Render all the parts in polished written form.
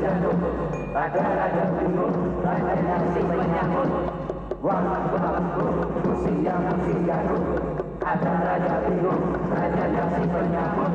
ada raja bingung, raja nasi penyambut. Wah, siang ada raja bingung, raja nasi penyambut.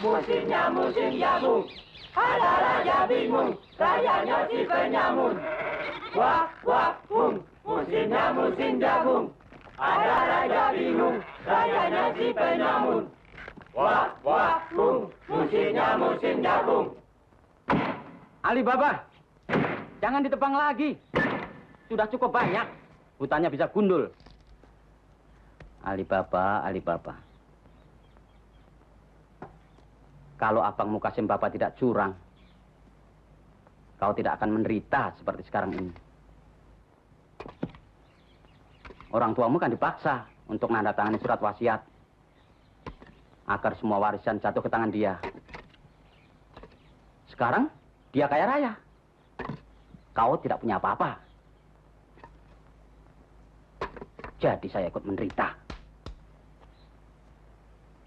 Musimnya musim jagung, ada raja bingung, rajanya si penyamun. Wah, wah, musimnya musim jagung, ada raja bingung, rajanya si penyamun. Wah, wah, musimnya musim jagung. Alibaba, jangan ditebang lagi. Sudah cukup banyak, hutannya bisa gundul. Alibaba, Alibaba. Kalau Abang Mukasim Bapak tidak curang, kau tidak akan menderita seperti sekarang ini. Orang tuamu kan dipaksa untuk menandatangani surat wasiat agar semua warisan jatuh ke tangan dia. Sekarang dia kaya raya. Kau tidak punya apa-apa. Jadi saya ikut menderita.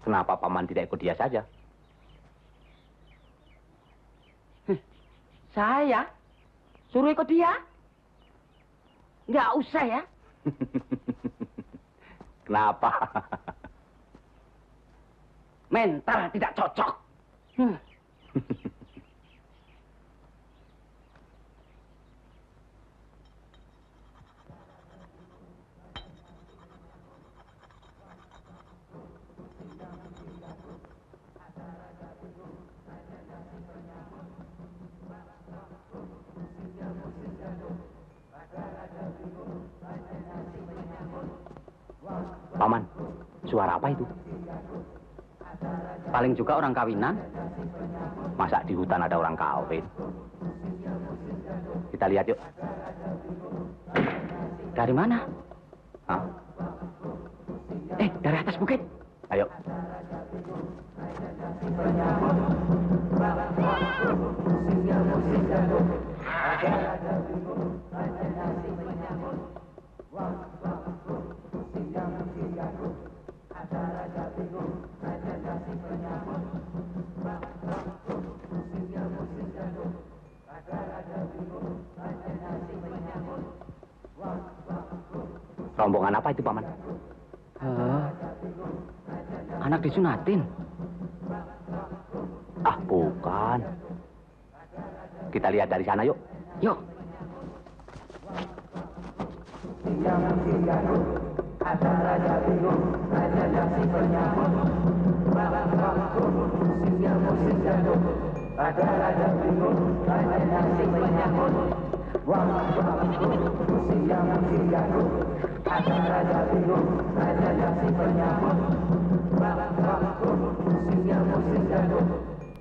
Kenapa Paman tidak ikut dia saja? Saya? Suruh ikut dia? Nggak usah ya. Kenapa? Mental tidak cocok. Paman, suara apa itu? Paling juga orang kawinan. Masa di hutan ada orang kawin? Kita lihat yuk. Dari mana? Hah? Dari atas bukit. Ayo. Rombongan apa itu, Paman? Anak disunatin. Ah, bukan. Kita lihat dari sana, yuk. Yuk. musim jagung. Ada raja bingung, rajanya si penyambut. Musimnya musim jagung. Ada raja bingung, rajanya si penyambut. Musimnya musim jagung. Ada raja bingung, rajanya si penyambut. Musimnya musim jagung.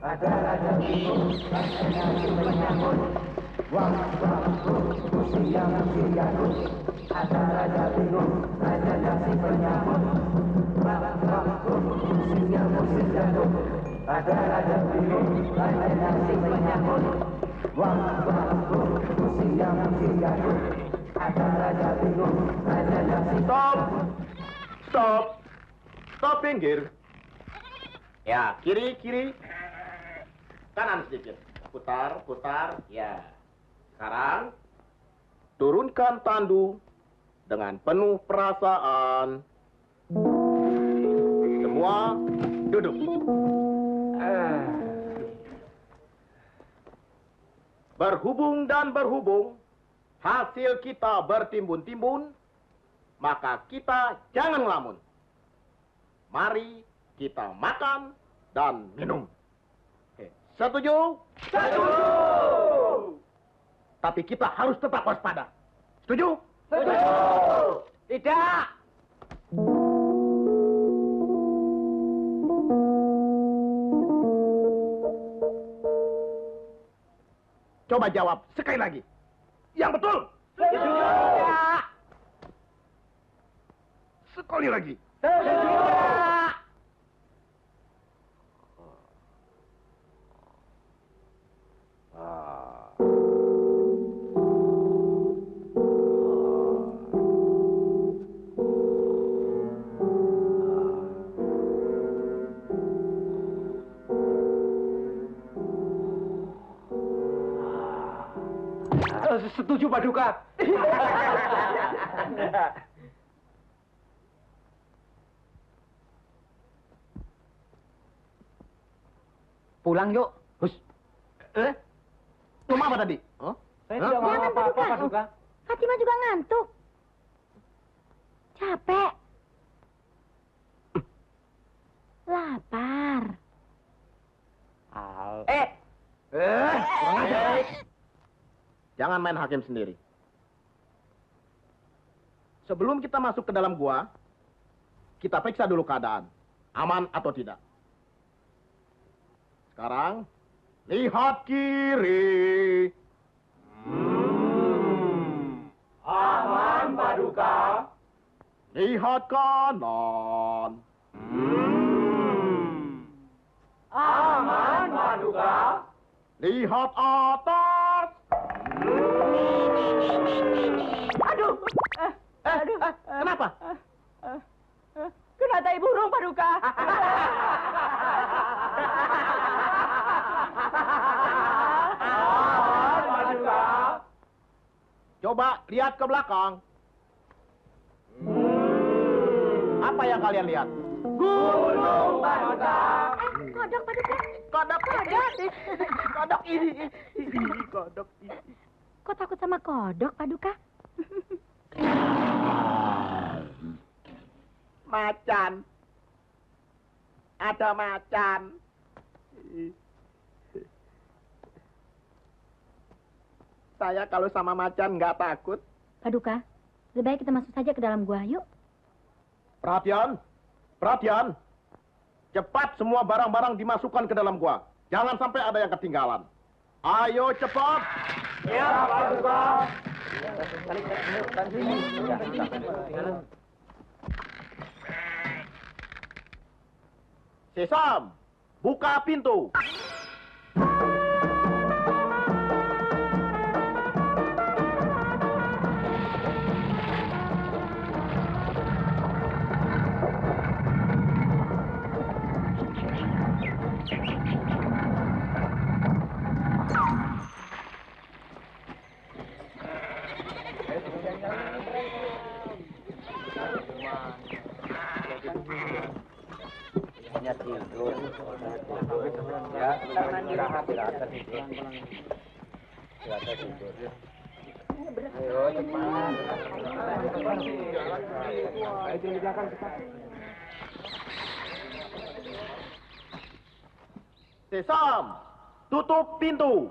Ada raja bingung, rajanya si penyambut. Musimnya musim jagung. Ada raja bingung, rajanya si penyambut. Musimnya musim jagung. Ada raja bingung, rajanya si penyambut. Musimnya musim jagung. Ada raja bingung, rajanya si penyambut. Stop! Stop, pinggir. Ya, Kiri, kiri. Kanan sedikit. Putar, putar. ya. Sekarang, turunkan tandu dengan penuh perasaan. Semua duduk. Berhubung dan berhubung, hasil kita bertimbun-timbun, maka kita jangan ngelamun. Mari kita makan dan minum. Setuju? Setuju! Tapi kita harus tetap waspada. Setuju? Setuju! Tidak! Coba jawab sekali lagi. Yang betul? Setuju! Tidak! Sekali lagi. Setuju! Setuju, Paduka. Pulang yuk. Hus. Ngomong apa tadi? Saya tidak mau Jangan, apa-apa, Paduka. Paduka. Fatima juga ngantuk. Capek. Lapar. Kurang ajar. Jangan main hakim sendiri. Sebelum kita masuk ke dalam gua, kita periksa dulu keadaan. Aman atau tidak. Sekarang, lihat kiri. Aman, Paduka. Lihat kanan. Aman, Paduka. Lihat atas. Aduh! Kenapa? Kena tai burung, Paduka. Aman, Paduka. Coba lihat ke belakang. Apa yang kalian lihat? Gunung, Paduka. Kodok, Paduka. Kodok. Kodok ini. Kodok ini. Kok takut sama kodok, Paduka? Macan. Ada macan. Saya kalau sama macan nggak takut. Paduka, lebih baik kita masuk saja ke dalam gua, yuk. Perhatian. Perhatian. Cepat semua barang-barang dimasukkan ke dalam gua. Jangan sampai ada yang ketinggalan. Ayo cepat. Ya, Paduka. Sesam, buka pintu. Sesam, tutup pintu.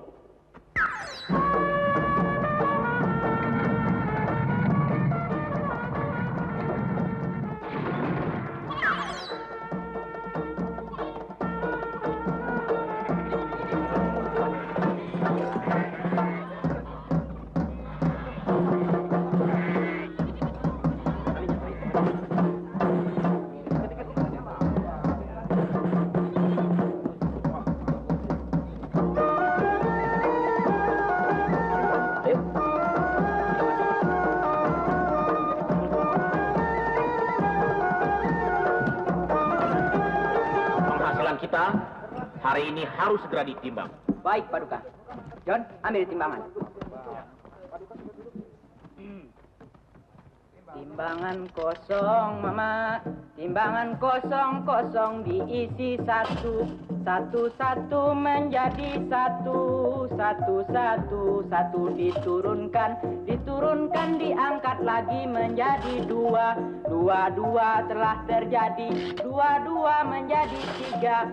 Kita hari ini harus segera ditimbang. Baik, Paduka. John, ambil timbangan. Timbangan kosong, Mama. Timbangan kosong diisi satu. Satu menjadi satu. Satu diturunkan, diangkat lagi menjadi dua. Dua telah terjadi. Dua menjadi tiga.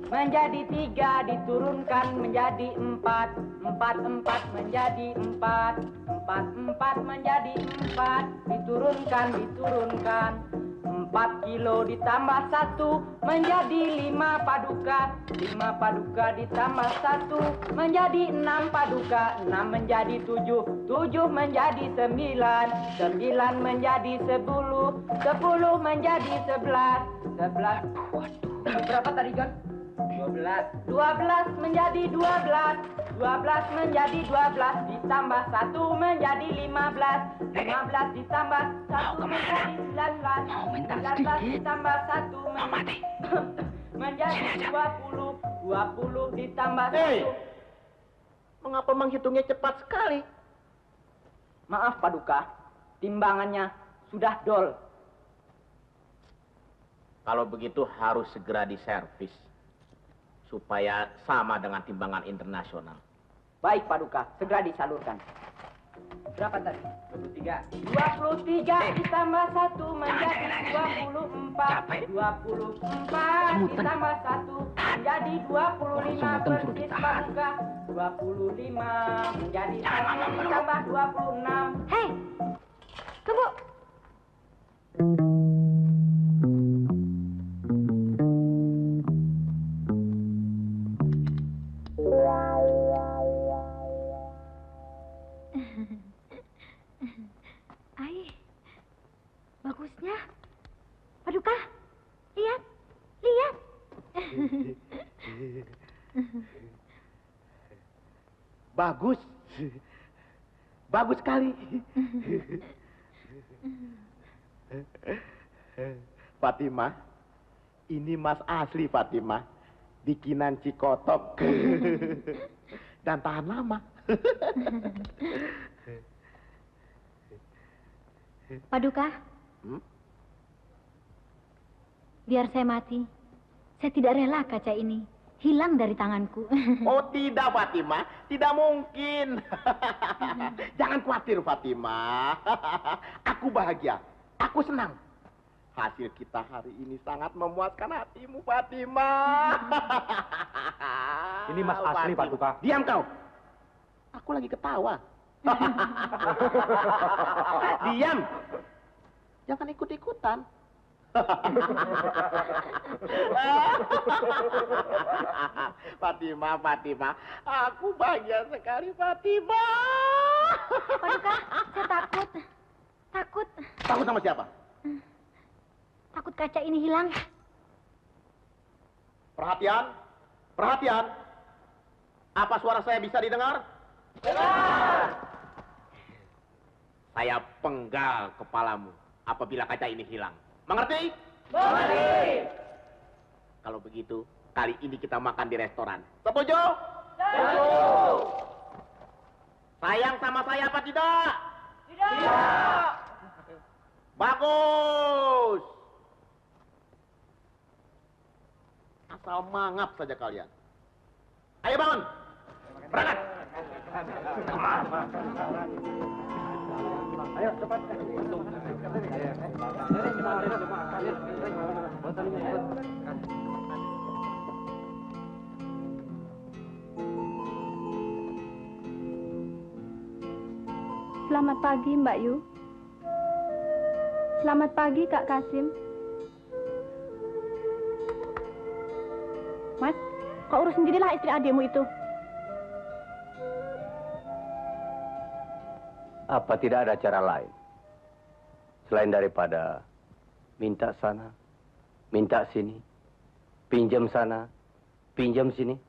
Menjadi tiga, diturunkan menjadi empat. Empat menjadi empat. Empat menjadi empat. Diturunkan. 4 kilo ditambah 1 menjadi 5 Paduka. 5 Paduka ditambah 1 menjadi 6 Paduka. 6 menjadi 7. 7 menjadi 9. 9 menjadi 10. 10 menjadi 11. 11. Berapa tadi, John? 12. 12 menjadi 12. 12 menjadi 12 ditambah 1 menjadi 15. 15 ditambah 1 menjadi 19. 19 ditambah 1 menjadi 20. 20 ditambah 1. Mengapa menghitungnya cepat sekali? Maaf, Paduka. Timbangannya sudah dol. Kalau begitu harus segera diservis supaya sama dengan timbangan internasional. Baik, Paduka, segera disalurkan. Berapa tadi? 23. 23 ditambah 1 menjadi 24. 24 ditambah 1 menjadi 25 persis, Paduka. 25 menjadi 1 ditambah 26. Hei, tunggu. Bagusnya. Paduka, lihat. Bagus. Bagus sekali. Fatimah, ini emas asli, Fatimah. Bikinan Cikotok. Dan tahan lama. Paduka, biar saya mati. Saya tidak rela kaca ini hilang dari tanganku. Oh tidak, Fatimah. Tidak mungkin. Jangan khawatir, Fatimah. Aku bahagia. Aku senang. Hasil kita hari ini sangat memuaskan hatimu, Fatimah. Ini emas asli, Paduka. Diam kau. Aku lagi ketawa. Diam. Jangan ikut-ikutan. Fatimah, aku bahagia sekali, Fatimah. Paduka, saya takut. Takut sama siapa? Takut kaca ini hilang. Perhatian. Apa suara saya bisa didengar? Saya penggal kepalamu apabila kaca ini hilang. Mengerti? Mengerti. Kalau begitu, kali ini kita makan di restoran. Setuju? Setuju. Sayang sama saya apa tidak? Tidak. Bagus. Asal mangap saja kalian. Ayo bangun. Berangkat. Ayo cepat. Selamat pagi, Mbak Yu. Selamat pagi, Kak Kasim. Mas, kau urus sendirilah istri adikmu itu. Apa tidak ada cara lain selain daripada minta sana, minta sini, pinjam sana, pinjam sini?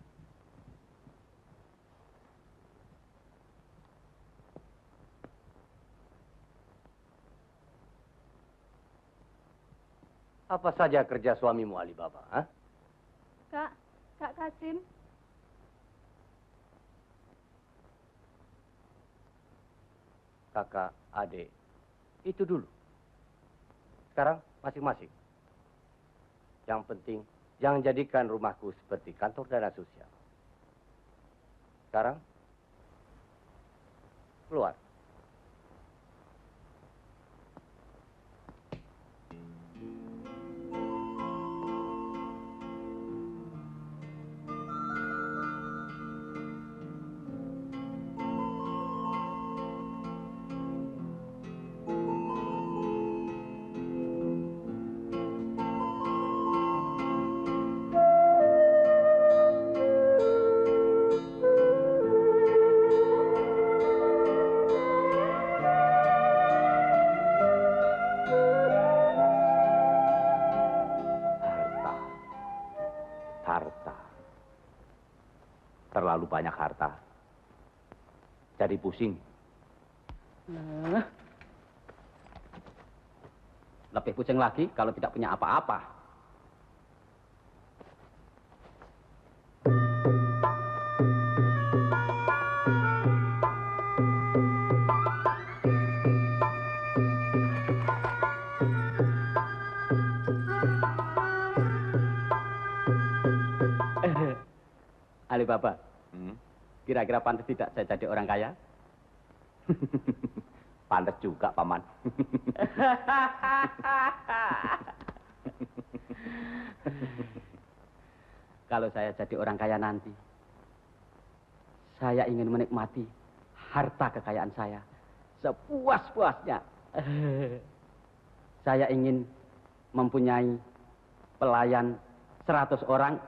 Apa saja kerja suamimu Alibaba? Ha? Kak Kasim. Kakak, adik, itu dulu. Sekarang masing-masing. Yang penting, jangan jadikan rumahku seperti kantor dana sosial. Sekarang, keluar. Terlalu banyak harta. Jadi pusing. Lebih pusing lagi kalau tidak punya apa-apa. Alibaba. Kira-kira pantas tidak saya jadi orang kaya? Pantas juga, Paman. Kalau saya jadi orang kaya nanti, saya ingin menikmati harta kekayaan saya sepuas-puasnya. Saya ingin mempunyai pelayan 100 orang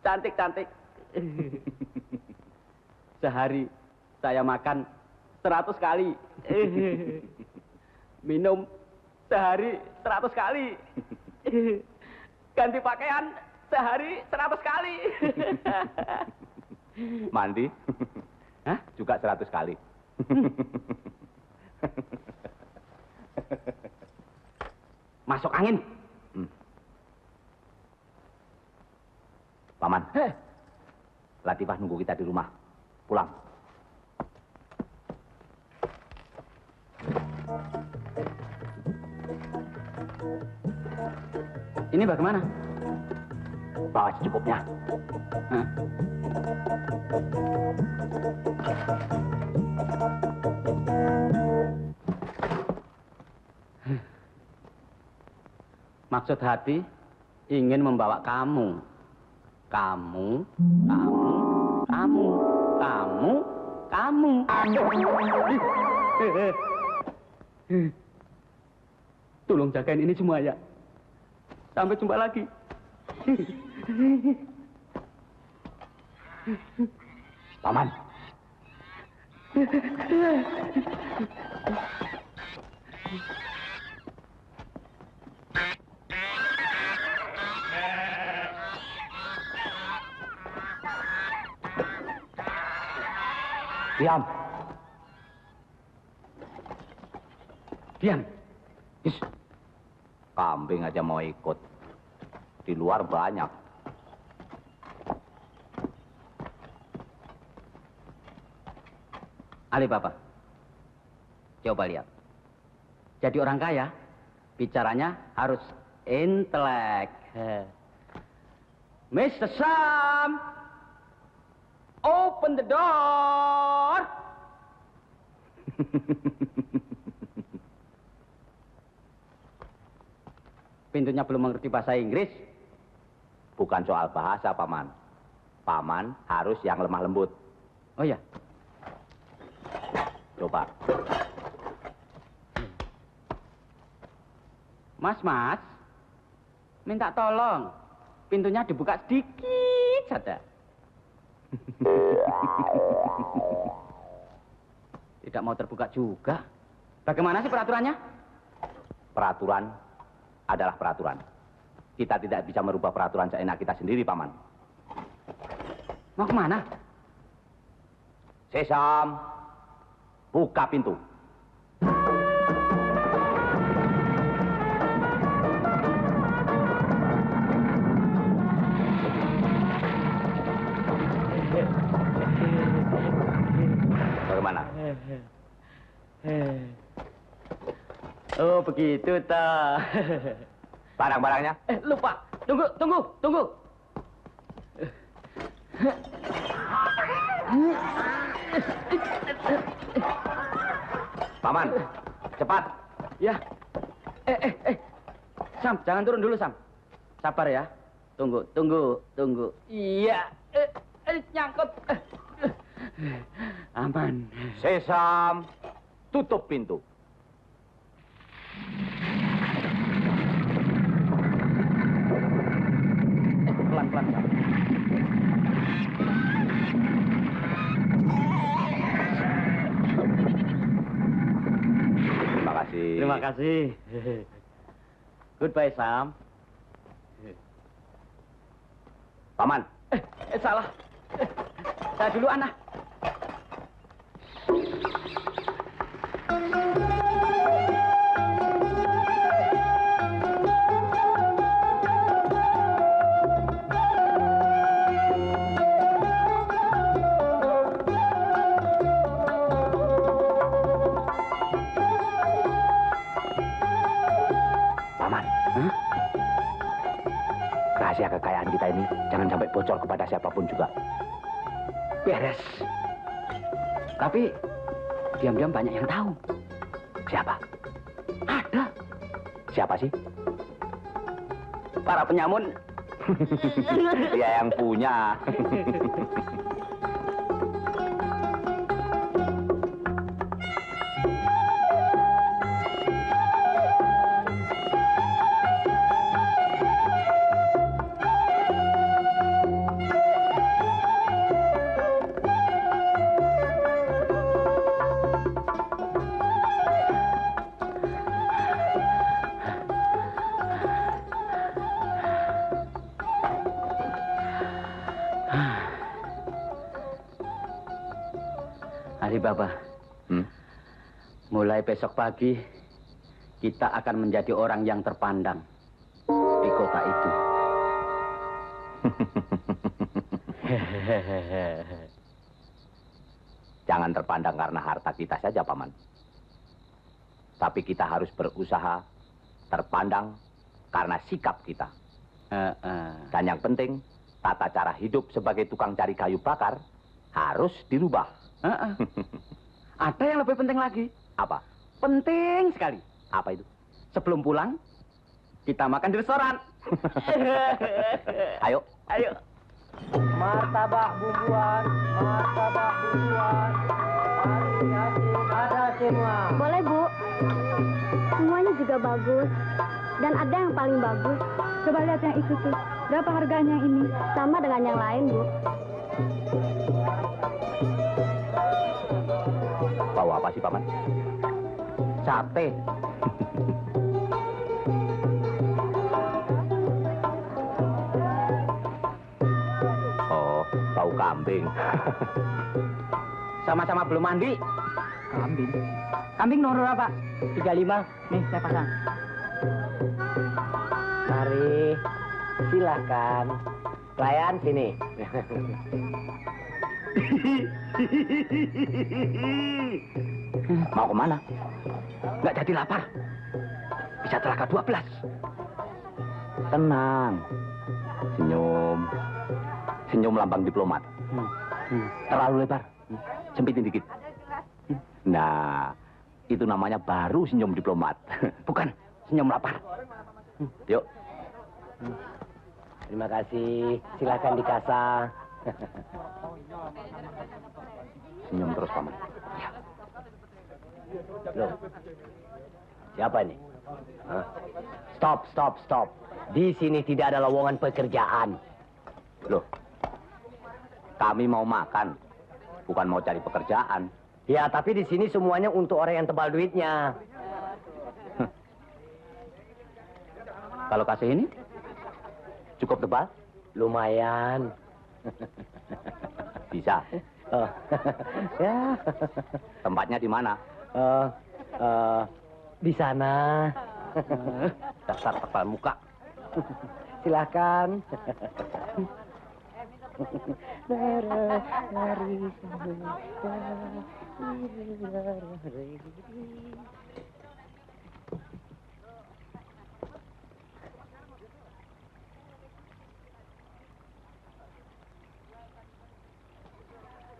cantik-cantik. Sehari saya makan 100 kali. Minum sehari 100 kali. Ganti pakaian sehari 100 kali. Mandi? Hah? Juga 100 kali. Masuk angin. Paman. Latifah nunggu kita di rumah. Pulang. Ini bagaimana? Bawa secukupnya. Hah? Maksud hati ingin membawa kamu. Kamu. Tolong jagain ini semua ya. Sampai jumpa lagi. Paman. Diam. Diam. Is. Kambing aja mau ikut. Di luar banyak. Alibaba. Coba lihat. Jadi orang kaya, bicaranya harus intelek. Mr. Sam, open the door. pintunya belum mengerti bahasa Inggris? Bukan soal bahasa, Paman. Paman harus yang lemah lembut. Oh ya, Coba. Mas, minta tolong. Pintunya dibuka sedikit saja. Tidak mau terbuka juga. Bagaimana sih peraturannya? Peraturan adalah peraturan. Kita tidak bisa merubah peraturan seenak kita sendiri, Paman. Mau kemana? Sesam, buka pintu. Bagaimana? Oh, begitu toh. Barang-barangnya? Lupa. Tunggu. Paman, cepat. Ya. Sam, jangan turun dulu, Sam. Sabar ya. Tunggu. Iya. Nyangkut. Aman. Sesam, tutup pintu. Pelan-pelan, Sam. Terima kasih. Goodbye, Sam. Paman. Salah. Saya dulu, Ana. Rahasia kekayaan kita ini jangan sampai bocor kepada siapapun juga. Beres. Tapi diam-diam banyak yang tahu. Siapa? Ada. Siapa sih? Para penyamun. Dia yang punya. Alibaba, mulai besok pagi kita akan menjadi orang yang terpandang di kota itu. Jangan terpandang karena harta kita saja, Paman. Tapi kita harus berusaha terpandang karena sikap kita. Dan yang penting, tata cara hidup sebagai tukang cari kayu bakar harus dirubah. Ada yang lebih penting lagi. Apa? Penting sekali. Apa itu? Sebelum pulang, kita makan di restoran. Ayo. Martabak bumbuan. Ada semua. Boleh, Bu. Semuanya juga bagus. Dan ada yang paling bagus. Coba lihat yang itu tuh. Berapa harganya ini? Sama dengan yang lain, Bu. Bau apa sih, Paman? Sate. Oh, bau kambing. Sama-sama belum mandi. Kambing. Kambing nomor berapa? 35. Nih, saya pasang. Mari. Silakan. Pelayan sini. Mau kemana? Nggak jadi lapar. Bisa celaka 12. Tenang. Senyum lambang diplomat. Terlalu lebar. Sempitin dikit. Nah, itu namanya baru senyum diplomat. Bukan, senyum lapar. Yuk. Terima kasih. Silakan dikasah. Senyum terus, Paman. Loh. Siapa ini? Hah? Stop. Di sini tidak ada lowongan pekerjaan. Loh. Kami mau makan, bukan mau cari pekerjaan. Ya, tapi di sini semuanya untuk orang yang tebal duitnya. Kalau kasih ini, Cukup tebal? Lumayan. Bisa. Oh. Ya. Tempatnya di mana? Di sana. dasar tebal muka. Silakan.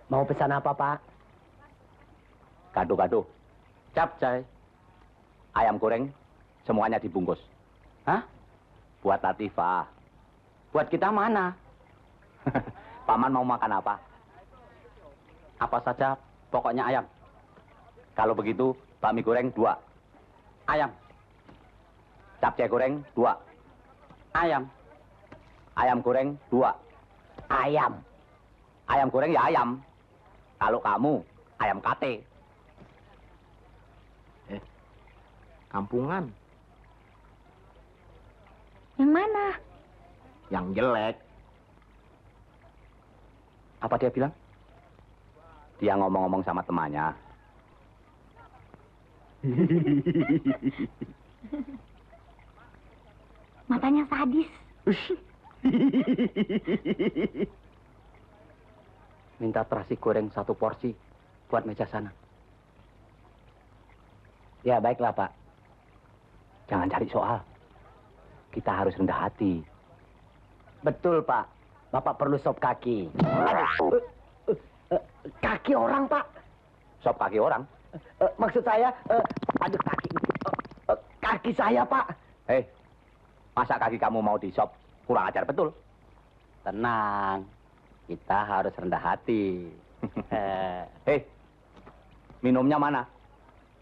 Mau pesan apa, Pak? Gado-gado. Capcay. Ayam goreng, semuanya dibungkus. Hah? Buat Latifah. Buat kita mana? Paman mau makan apa? Apa saja, pokoknya ayam. Kalau begitu, bakmi goreng 2. Ayam. Capcay goreng 2. Ayam. Ayam goreng 2. Ayam. Ayam goreng ya ayam. Kalau kamu, ayam kate. Kampungan. Yang mana? Yang jelek. Apa dia bilang? Dia ngomong-ngomong sama temannya. Matanya sadis. Minta terasi goreng 1 porsi buat meja sana. Ya, baiklah, Pak. Jangan cari soal. Kita harus rendah hati. Betul, Pak. Bapak perlu sop kaki. Kaki orang, Pak. Sop kaki orang. Maksud saya, aduh kaki. Kaki saya, Pak. Hei, masa kaki kamu mau di sop? Kurang ajar betul. Tenang. Kita harus rendah hati. Hei, minumnya mana?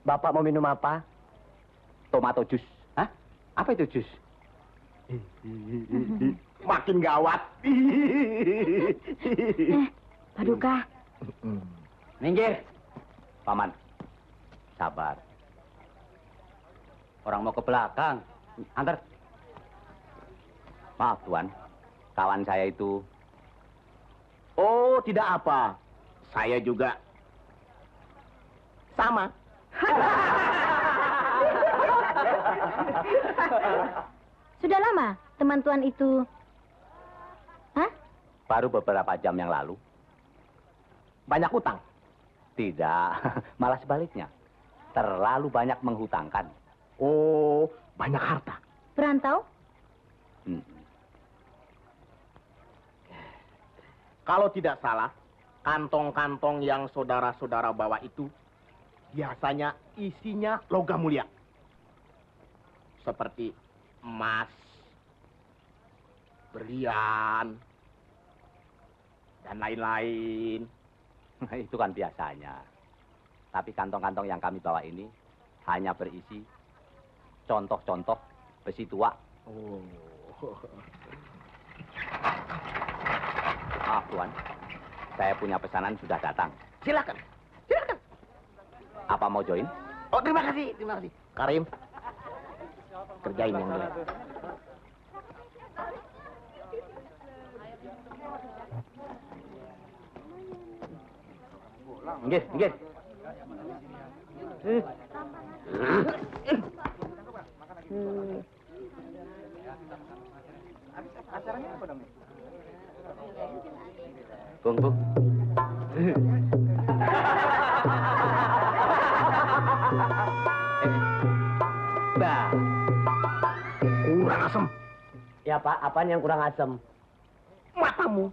Bapak mau minum apa? Tomato jus. Hah? Apa itu jus? Makin gawat. Paduka. Minggir. Paman, sabar. Orang mau ke belakang. Antar. Maaf, Tuan. Kawan saya itu... Oh, tidak apa. Saya juga. Sama. Sudah lama teman tuan itu? Hah? Baru beberapa jam yang lalu. Banyak utang. Tidak, malah sebaliknya. Terlalu banyak menghutangkan. Oh, banyak harta. Perantau? Kalau tidak salah, kantong-kantong yang saudara-saudara bawa itu biasanya isinya logam mulia. Seperti emas, berlian, dan lain-lain. Itu kan biasanya. Tapi kantong-kantong yang kami bawa ini hanya berisi contoh-contoh besi tua. Oh. Maaf, Tuan. Saya punya pesanan sudah datang. Silakan. Silakan. Apa mau join? Oh, terima kasih. Terima kasih. Karim, kerjain yang jelek. Minggir, minggir. Bung, Bung. Bah. Kurang asem. Ya, Pak. Apaan yang kurang asem? Matamu.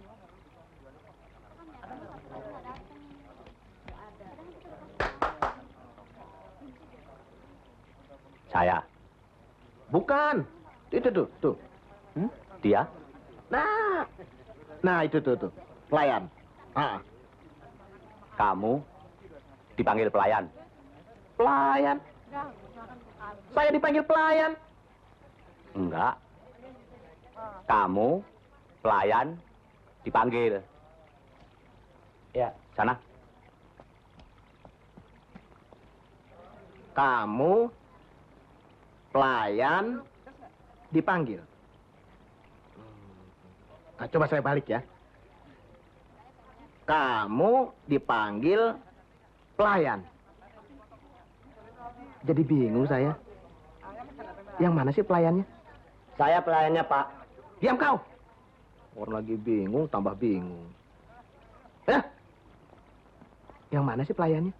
Saya. Bukan. Itu tuh. Dia? Nah itu tuh, pelayan. Kamu dipanggil pelayan. Pelayan? Saya dipanggil pelayan? Enggak. Kamu pelayan dipanggil. Ya. Sana. Kamu pelayan dipanggil. Nah, coba saya balik ya. Kamu dipanggil pelayan. Jadi bingung saya. Yang mana sih pelayannya? Saya pelayannya, Pak. Diam kau. Orang lagi bingung, tambah bingung. Yang mana sih pelayannya?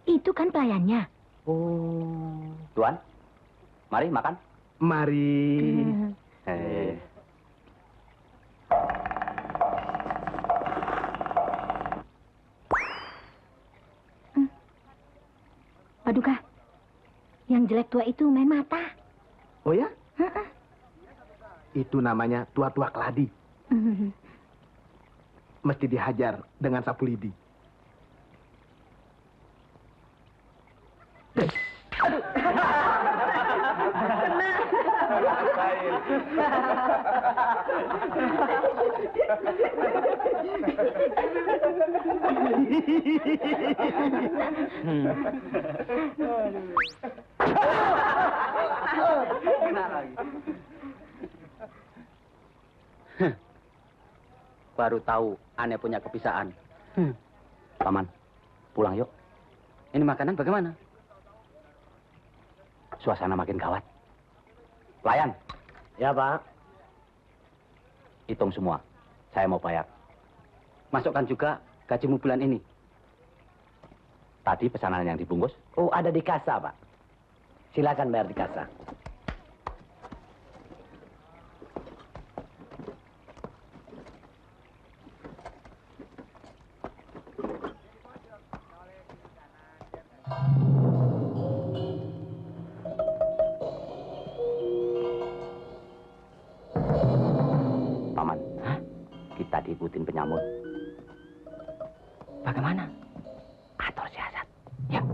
Itu kan pelayannya. Oh. Tuan, mari makan. Mari. Paduka, yang jelek tua itu main mata. Oh ya? Itu namanya tua-tua keladi. Mesti dihajar dengan sapu lidi. Baru tahu aneh punya kepisaan. Paman, pulang yuk. Ini makanan bagaimana? Suasana makin gawat. Pelayan. Ya, Pak. Hitung semua. Saya mau bayar. Masukkan juga gajimu bulan ini. Tadi pesanan yang dibungkus? Oh, ada di kasa, Pak. Silakan bayar di kasa. Paman, kita diikutin penyamun. Bagaimana? Atur siasat. Ya.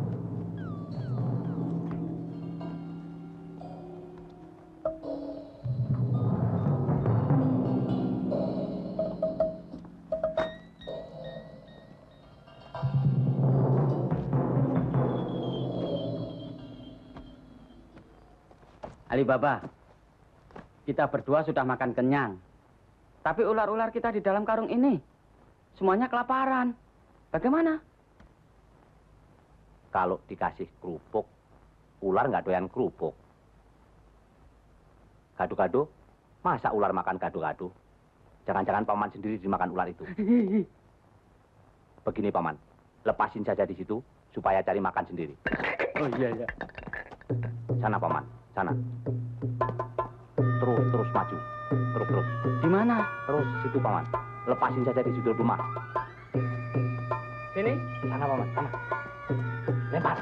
Alibaba, kita berdua sudah makan kenyang. Tapi ular-ular kita di dalam karung ini, semuanya kelaparan. Bagaimana? Kalau dikasih kerupuk, ular nggak doyan kerupuk. Gado-gado, masa ular makan gado-gado? Jangan-jangan paman sendiri dimakan ular itu. Begini paman, lepasin saja di situ supaya cari makan sendiri. Oh iya. Sana paman, sana. Terus maju. Terus. Di mana? Terus situ paman. Lepasin saja di situ rumah. Sini. Sana paman, sana. Lempar.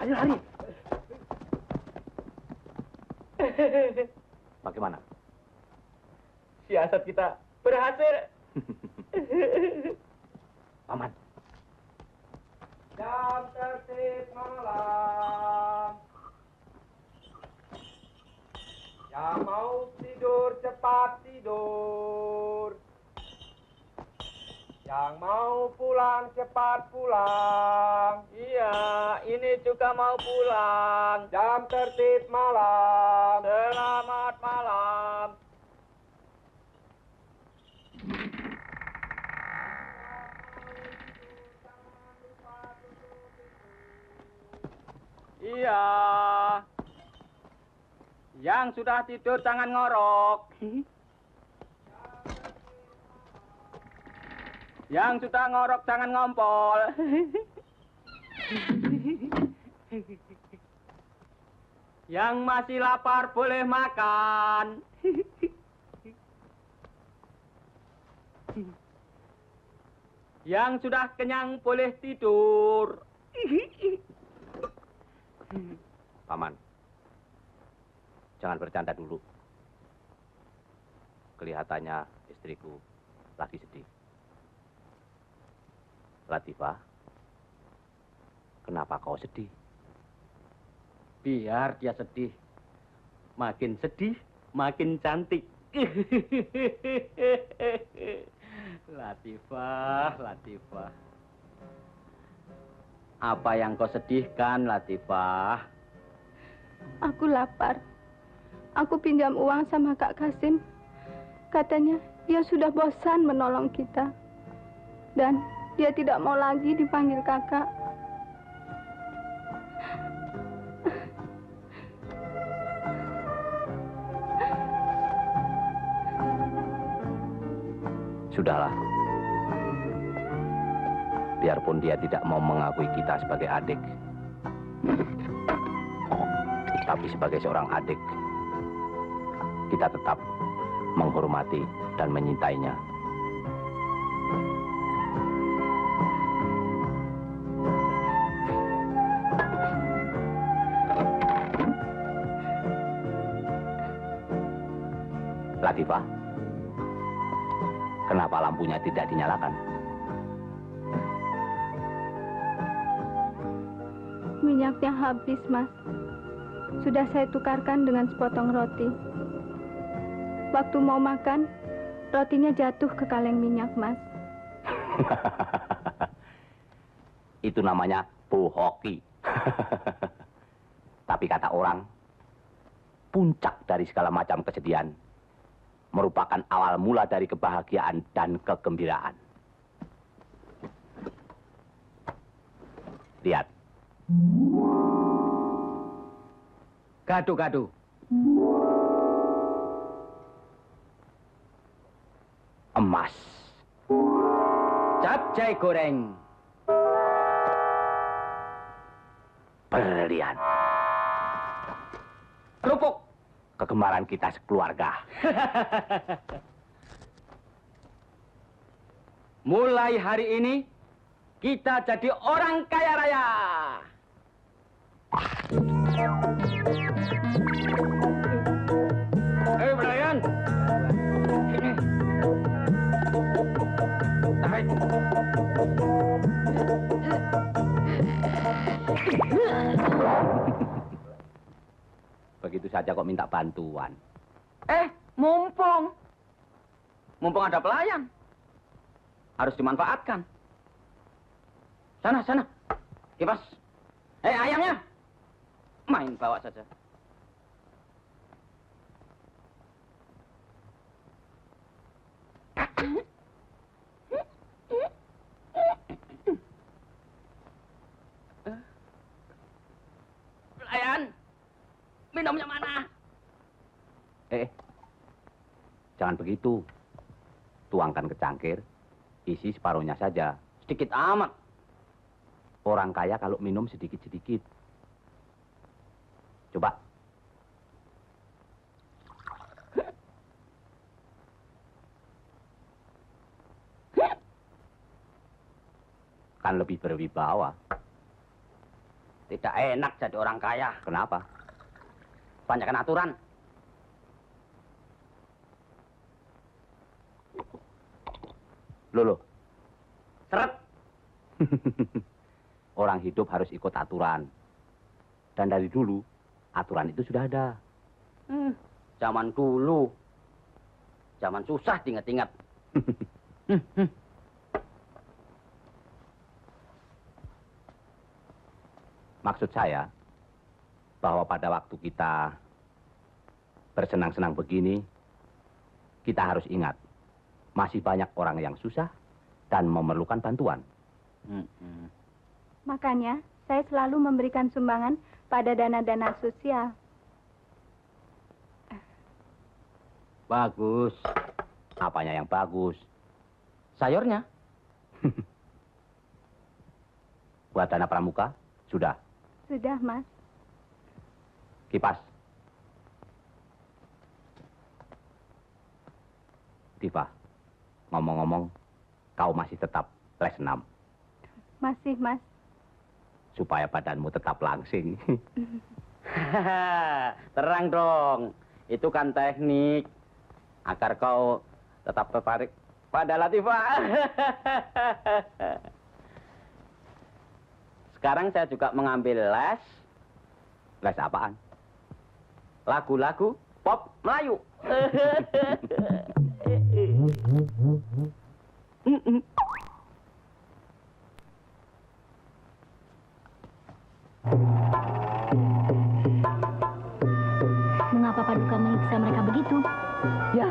Ayo lari. Bagaimana? Siasat kita berhasil. Paman. Jam tertib malam. Yang mau tidur cepat tidur. Yang mau pulang cepat pulang. Iya, ini juga mau pulang. Jam tertib malam. Selamat malam. Iya. Yang sudah tidur jangan ngorok. Yang sudah ngorok jangan ngompol. Yang masih lapar boleh makan. Yang sudah kenyang boleh tidur. Paman, Jangan bercanda dulu. Kelihatannya istriku lagi sedih. Latifah, kenapa kau sedih? Biar dia sedih. Makin sedih, makin cantik. Latifah, Latifah. Apa yang kau sedihkan, Latifah? Aku lapar. Aku pinjam uang sama Kak Kasim. Katanya dia sudah bosan menolong kita. Dan dia tidak mau lagi dipanggil kakak. Sudahlah. Biarpun dia tidak mau mengakui kita sebagai adik. Tapi sebagai seorang adik, kita tetap menghormati dan menyintainya. Latifah, kenapa lampunya tidak dinyalakan? Minyaknya habis, Mas. Sudah saya tukarkan dengan sepotong roti. Waktu mau makan, rotinya jatuh ke kaleng minyak, Mas. Itu namanya bohoki. Tapi kata orang, puncak dari segala macam kesedihan merupakan awal mula dari kebahagiaan dan kegembiraan. Lihat. Gadu-gadu. Emas. Capcay goreng. Berlian. Kerupuk. Kegemaran kita sekeluarga. Mulai hari ini, kita jadi orang kaya raya. Brian. Sini. Tarik. Begitu saja kok minta bantuan. Mumpung ada pelayan. Harus dimanfaatkan. Sana. Kipas. Ayamnya. Main bawa saja. Pelayan. Minumnya mana? Jangan begitu. Tuangkan ke cangkir, isi separuhnya saja. Sedikit amat. Orang kaya kalau minum sedikit-sedikit. Coba. Kan lebih berwibawa. Tidak enak jadi orang kaya. Kenapa? Banyakkan aturan. Loh. Seret. Orang hidup harus ikut aturan. Dan dari dulu, aturan itu sudah ada. Zaman dulu. Zaman susah diingat-ingat. Maksud saya, bahwa pada waktu kita bersenang-senang begini, kita harus ingat, masih banyak orang yang susah dan memerlukan bantuan. Makanya, saya selalu memberikan sumbangan pada dana-dana sosial. Bagus. Apanya yang bagus? Sayurnya. Buat dana pramuka? Sudah. Sudah, Mas. Kipas. Diva, ngomong-ngomong, kau masih tetap les 6. Masih, Mas. Supaya badanmu tetap langsing. Terang dong. Itu kan teknik agar kau tetap tertarik pada Latifah. Sekarang saya juga mengambil les. Les apaan? Lagu-lagu pop Melayu. Mengapa Paduka menyiksa mereka begitu? Ya,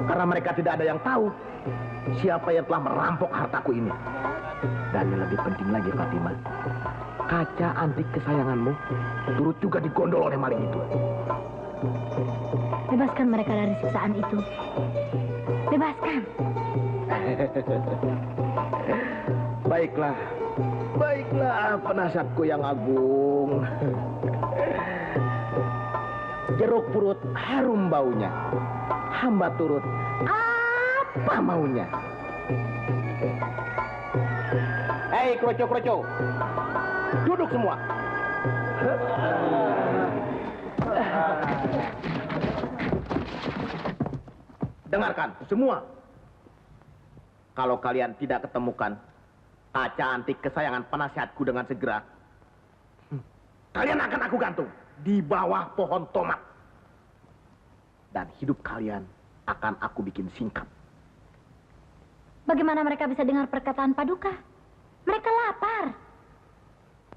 karena mereka tidak ada yang tahu siapa yang telah merampok hartaku ini. Dan yang lebih penting lagi, Fatimah, kaca antik kesayanganmu turut juga digondol oleh maling itu. Bebaskan mereka dari siksaan itu. Bebaskan. Baiklah, baiklah penasihatku yang agung. Jeruk purut harum baunya, hamba turut apa maunya. Hei kroco-kroco, duduk semua. Dengarkan semua. Kalau kalian tidak ketemukan kaca antik kesayangan penasihatku dengan segera, kalian akan aku gantung di bawah pohon tomat. Dan hidup kalian akan aku bikin singkap. Bagaimana mereka bisa dengar perkataan Paduka? Mereka lapar.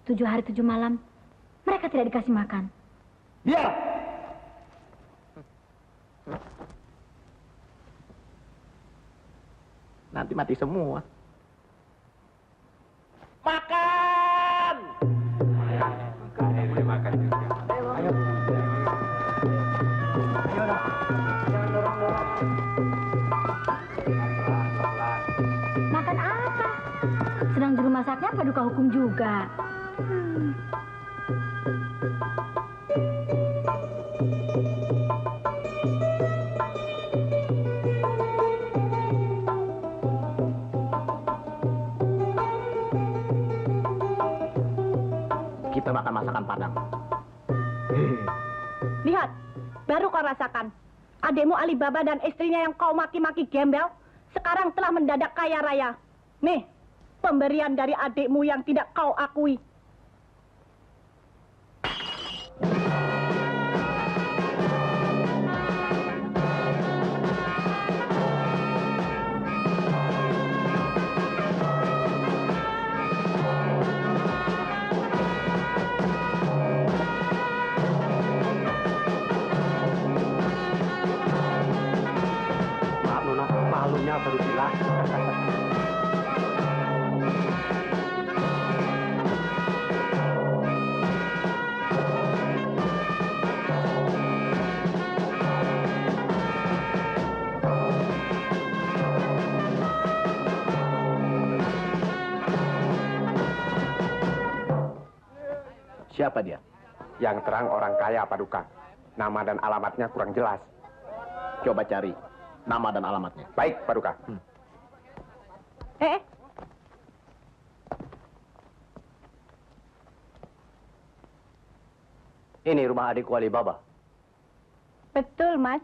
7 hari 7 malam, mereka tidak dikasih makan. Ya! Nanti mati semua. Makan! Boleh makan juga. Ayo. Ayo dah. Jangan dorong-dorong. Makan apa? Sedang juru masaknya Paduka hukum juga. Kita makan masakan Padang. Lihat, baru kau rasakan. Adikmu Alibaba dan istrinya yang kau maki-maki gembel, sekarang telah mendadak kaya raya. Nih, pemberian dari adikmu yang tidak kau akui. Palunya baru jelas. Siapa dia? Yang terang orang kaya, Paduka. Nama dan alamatnya kurang jelas. Coba cari nama dan alamatnya. Baik, Paduka. Ini rumah adikku Alibaba. Betul, Mas.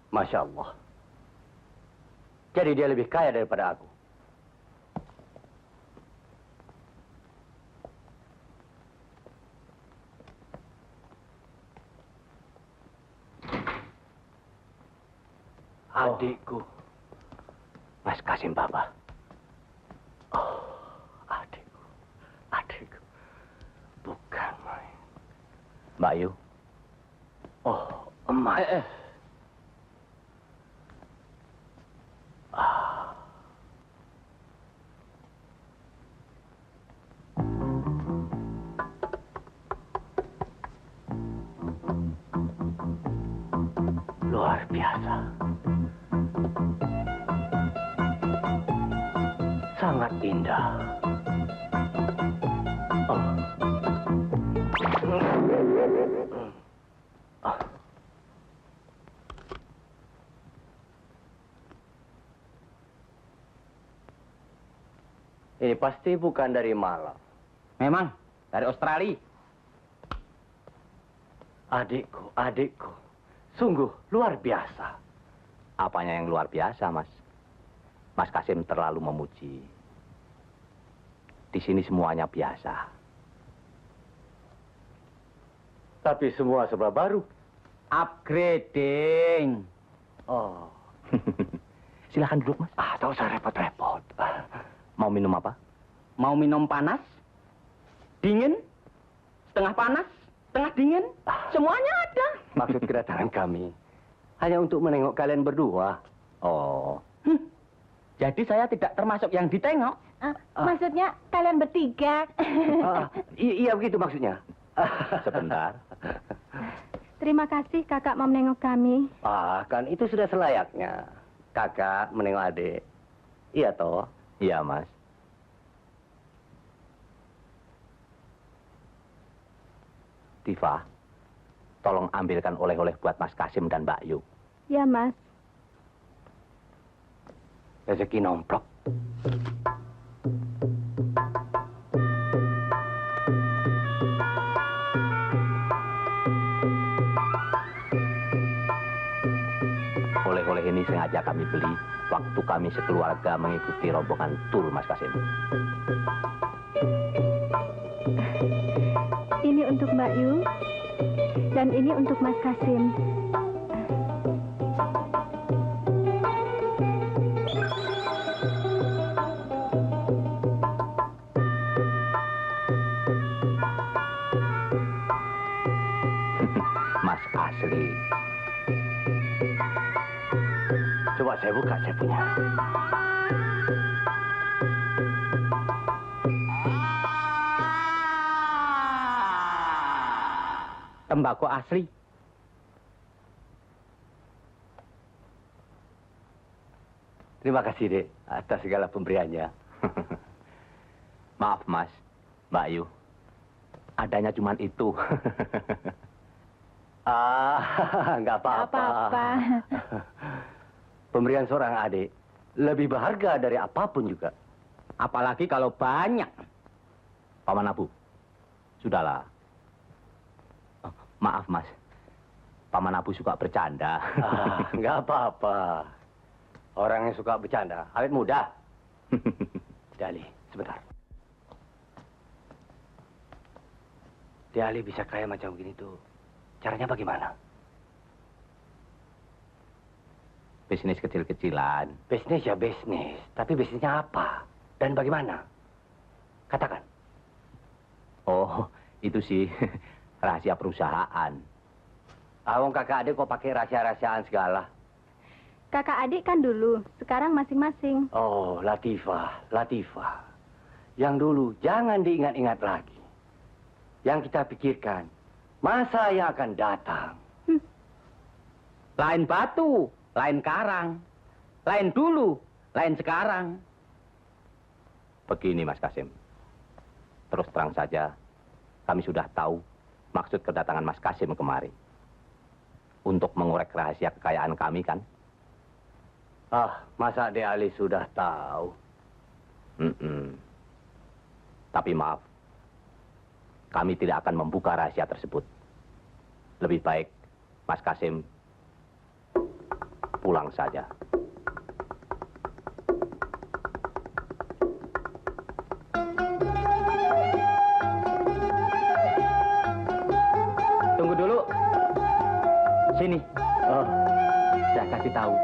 Masya Allah. Jadi dia lebih kaya daripada aku. Adikku, Mas Kasim Baba. Oh, adikku, adikku. Bukan main. Mbak Yu. Oh, emak. Luar biasa. Sangat indah. Ini pasti bukan dari Malang. Memang, dari Australia. Adikku. Sungguh luar biasa. Apanya yang luar biasa, Mas? Mas Kasim terlalu memuji. Di sini semuanya biasa. Tapi semua serba baru. Upgrading. Oh. Silakan duduk, Mas. Tak usah repot-repot. Mau minum apa? Mau minum panas? Dingin? Setengah panas? Setengah dingin? Semuanya ada. Maksud kedatangan kami hanya untuk menengok kalian berdua. Oh. Jadi saya tidak termasuk yang ditengok. Maksudnya kalian bertiga. Iya begitu maksudnya. Sebentar. Terima kasih kakak mau menengok kami. Kan itu sudah selayaknya. Kakak menengok adik. Iya toh? Iya, Mas. Diva, tolong ambilkan oleh-oleh buat Mas Kasim dan Mbak Yu. Ya, Mas. Rezeki nomplok. Oleh-oleh ini sengaja kami beli waktu kami sekeluarga mengikuti rombongan tur Mas Kasim. Ini untuk Mbak Yu dan ini untuk Mas Kasim. Mas asli. Coba saya buka, saya punya. Tembakau asli. Terima kasih, Dek, atas segala pemberiannya. Maaf, Mas, Mbak Yu. Adanya cuma itu. Nggak apa-apa. Pemberian seorang adik lebih berharga dari apapun juga. Apalagi kalau banyak. Paman Abu, sudahlah. Maaf, Mas. Paman Abu suka bercanda. Nggak apa-apa. Orang yang suka bercanda, awet muda. Dali, sebentar. Dali bisa kaya macam begini tuh. Caranya bagaimana? Bisnis kecil-kecilan. Bisnis ya bisnis. Tapi bisnisnya apa? Dan bagaimana? Katakan. Oh, itu sih rahasia perusahaan. Awang kakak adik kok pakai rahasia-rahasiaan segala? Kakak adik kan dulu, sekarang masing-masing. Oh, Latifah. Yang dulu jangan diingat-ingat lagi. Yang kita pikirkan, masa yang akan datang. Lain batu, lain karang. Lain dulu, lain sekarang. Begini, Mas Kasim. Terus terang saja, kami sudah tahu maksud kedatangan Mas Kasim kemari. Untuk mengorek rahasia kekayaan kami, kan? Masa Dek Ali sudah tahu? Tapi maaf, kami tidak akan membuka rahasia tersebut. Lebih baik Mas Kasim pulang saja. Tunggu dulu. Sini. Saya kasih tahu.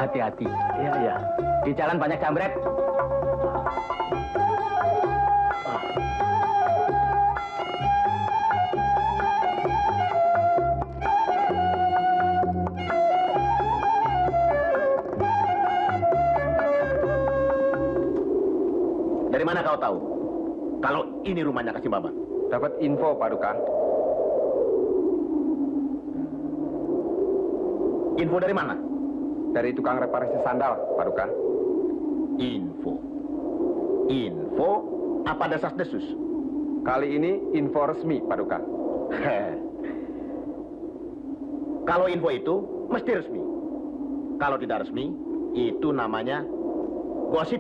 Hati-hati. Iya. Di jalan banyak jambret. Dari mana kau tahu kalau ini rumahnya Kasim Baba? Dapat info, Paduka. Info dari mana? Dari tukang reparasi sandal, Paduka. Info apa desas-desus? Kali ini info resmi, Paduka. Kalau info itu mesti resmi. Kalau tidak resmi, itu namanya gosip.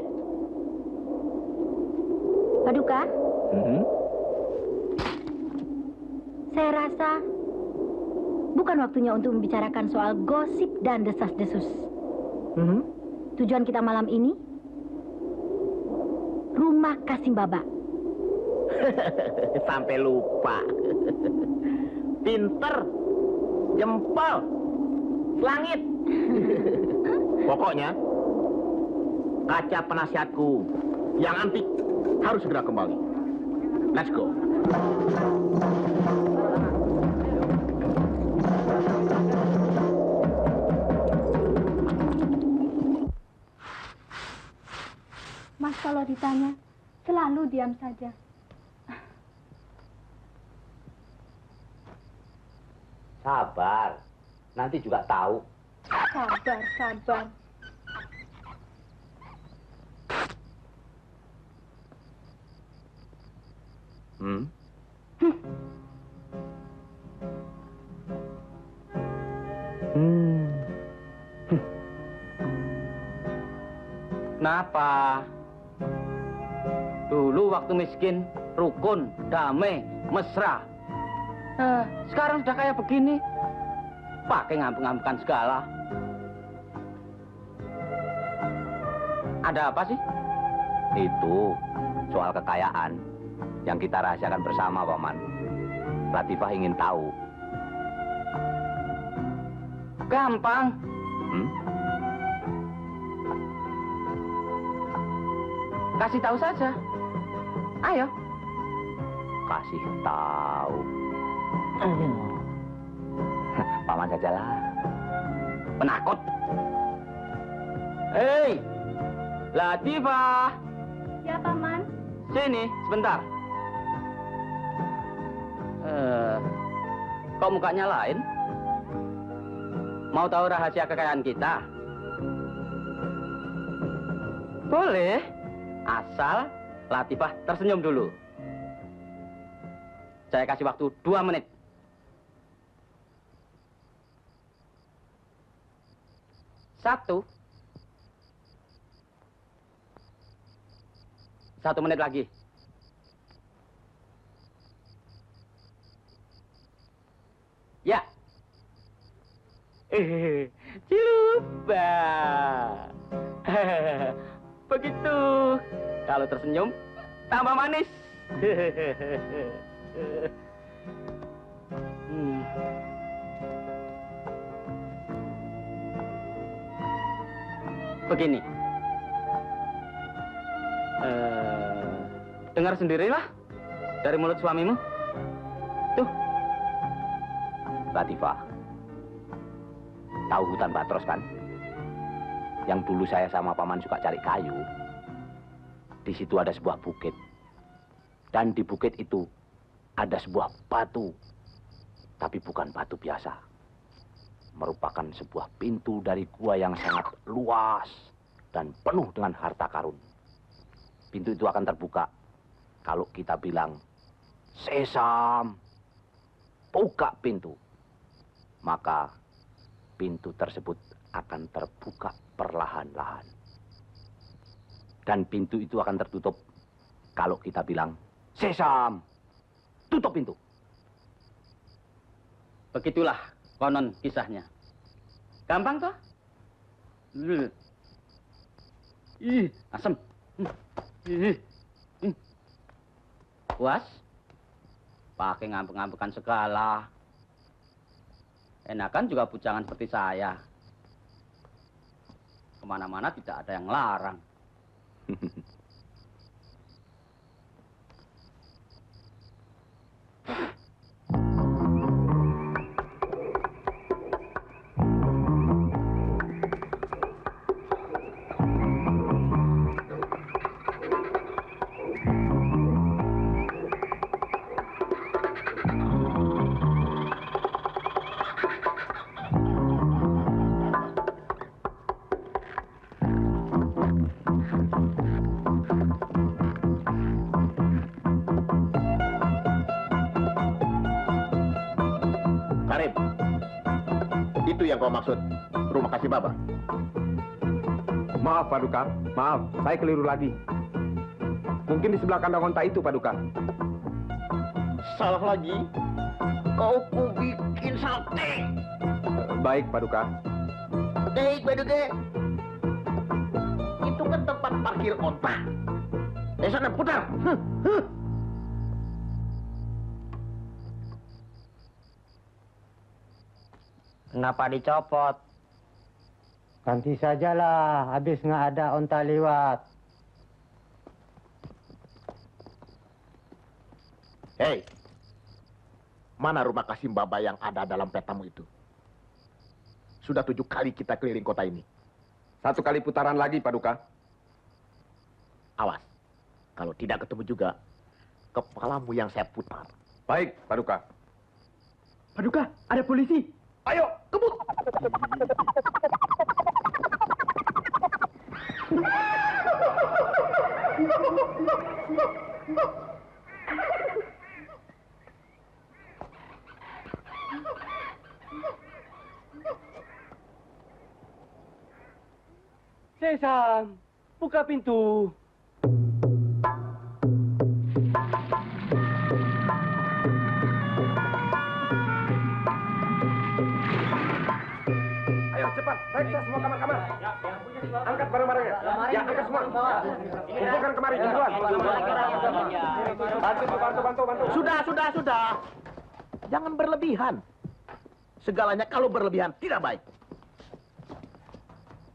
Paduka, saya rasa bukan waktunya untuk membicarakan soal gosip dan desas-desus. Tujuan kita malam ini, rumah Kasim Baba. Sampai lupa. Pinter, jempol, langit. Pokoknya, kaca penasihatku yang antik harus segera kembali. Let's go. Mas kalau ditanya, selalu diam saja. Sabar, nanti juga tahu. Sabar, sabar. Kenapa? Dulu waktu miskin, rukun, damai, mesra. Sekarang sudah kayak begini, pakai ngambek-ngambekan segala. Ada apa sih? Itu soal kekayaan yang kita rahasiakan bersama, Paman. Latifah ingin tahu. Gampang. Kasih tahu saja. Ayo. Kasih tahu. Paman sajalah. Penakut. Hei, Latifah. Ya, Paman. Sini, sebentar. Kok mukanya lain? Mau tahu rahasia kekayaan kita? Boleh. Asal Latifah tersenyum dulu. Saya kasih waktu 2 menit. Satu 1 menit lagi. Ya. Ciluba. Begitu. Kalau tersenyum, tambah manis. Begini. Dengar sendirilah dari mulut suamimu. Tuh. Latifah, tahu hutan Patros kan? Yang dulu saya sama Paman suka cari kayu. Di situ ada sebuah bukit. Dan di bukit itu ada sebuah batu. Tapi bukan batu biasa. Merupakan sebuah pintu dari gua yang sangat luas dan penuh dengan harta karun. Pintu itu akan terbuka kalau kita bilang, "Sesam, buka pintu." Maka pintu tersebut akan terbuka perlahan-lahan. Dan pintu itu akan tertutup kalau kita bilang, "Sesam, tutup pintu." Begitulah konon kisahnya. Gampang toh? Asem. Puas? Pakai ngambek-ngambekan segala. Enakan juga bujangan seperti saya. Kemana-mana tidak ada yang larang. Karim, itu yang kau maksud rumah Kasim Baba? Maaf, Paduka. Maaf, saya keliru lagi. Mungkin di sebelah kandang onta itu, Paduka. Salah lagi. Kau ku bikin sate. Baik, Paduka. Baik, Paduka. Itu kan tempat parkir onta. Sana putar. Kenapa dicopot? Ganti sajalah, habis nggak ada onta lewat. Hei, mana rumah Kasim Baba yang ada dalam petamu itu? Sudah 7 kali kita keliling kota ini. 1 kali putaran lagi, Paduka. Awas, kalau tidak ketemu juga, kepalamu yang saya putar. Baik, Paduka. Paduka, ada polisi. Ayo, kebut! Sesam, buka pintu. Ayo cepat, periksa semua kamar-kamar. Angkat barang-barangnya. Ya, angkat semua. Kumpulkan kemari, duluan. Bantu. Sudah. Jangan berlebihan. Segalanya kalau berlebihan tidak baik.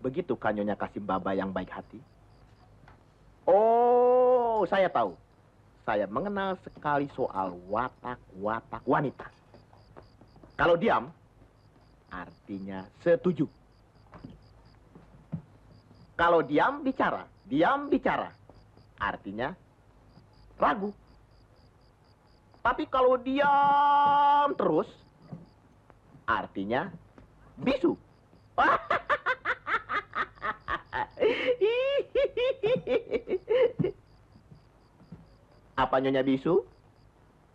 Begitu kanyonya Kasim Baba yang baik hati. Oh, saya tahu. Saya mengenal sekali soal watak-watak wanita. Kalau diam, artinya setuju. Kalau diam bicara, artinya ragu. Tapi kalau diam terus, artinya bisu. Apa Nyonya bisu?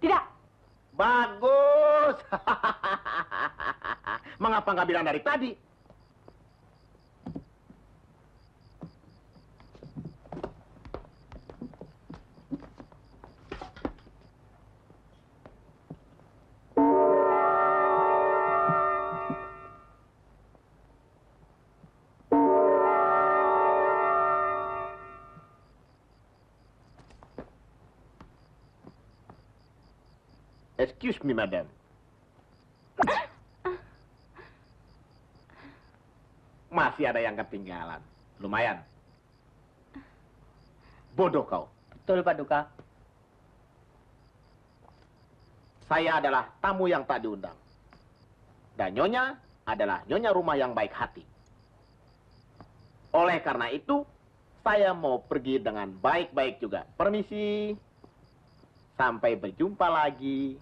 Tidak. Bagus. Mengapa nggak bilang dari tadi? Excuse me, madam. Masih ada yang ketinggalan. Lumayan. Bodoh kau. Betul, Paduka. Saya adalah tamu yang tak diundang. Dan Nyonya adalah Nyonya rumah yang baik hati. Oleh karena itu, saya mau pergi dengan baik-baik juga. Permisi. Sampai berjumpa lagi.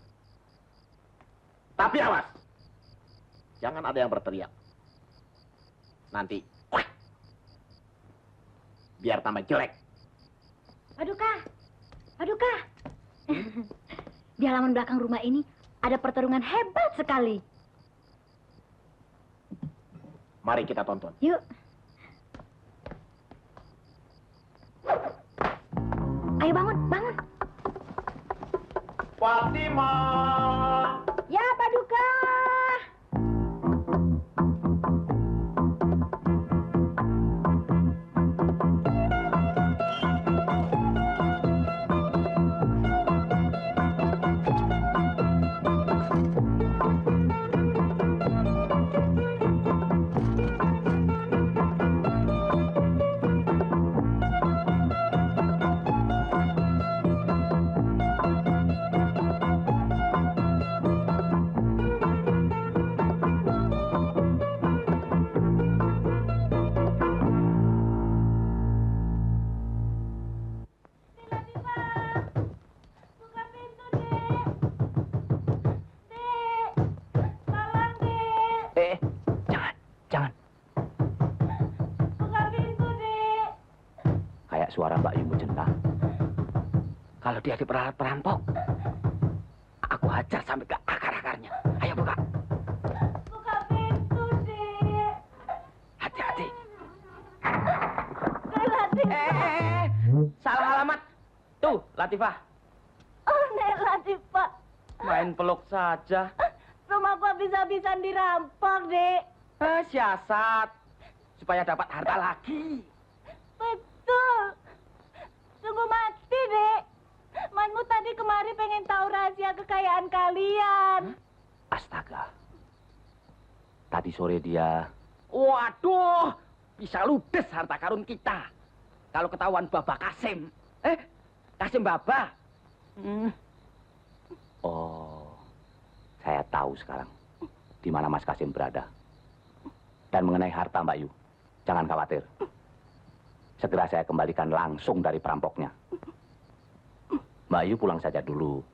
Tapi awas. Jangan ada yang berteriak. Nanti. Biar tambah jelek. Paduka. Di halaman belakang rumah ini ada pertarungan hebat sekali. Mari kita tonton. Yuk. Ayo bangun. Fatimah. Ya, Paduka. Jangan. Kayak suara Mbak Yumbu Jenta. Kalau dia diperalat perampok, aku hajar sampai ke akar-akarnya. Ayo buka. Buka pintu, Dek. Hati-hati. Salah, Dek. Salah alamat. Main peluk saja. Rumahku habis-habisan dirampok, Dek. Siasat. Supaya dapat harta lagi. Betul. Sungguh mati, Dek. Manmu tadi kemari pengen tahu rahasia kekayaan kalian. Astaga. Tadi sore dia... Waduh, bisa ludes harta karun kita. Kalau ketahuan Baba Kasim. Kasim Baba. Oh, saya tahu sekarang di mana Mas Kasim berada. Dan mengenai harta Mbak Yu, jangan khawatir. Segera saya kembalikan langsung dari perampoknya. Mbak Yu pulang saja dulu.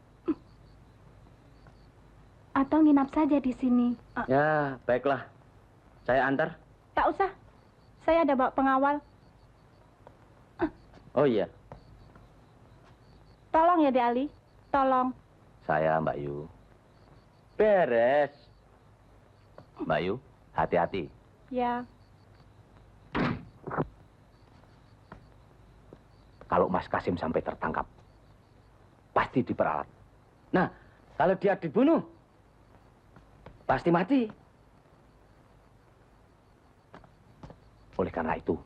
Atau nginap saja di sini. Ya, baiklah. Saya antar. Tak usah. Saya ada bawa pengawal. Oh iya. Tolong ya, Dek Ali. Tolong. Saya, Mbak Yu. Beres. Mbak Yu, hati-hati. Ya. Kalau Mas Kasim sampai tertangkap, pasti diperalat. Nah, kalau dia dibunuh, pasti mati. Oleh karena itu,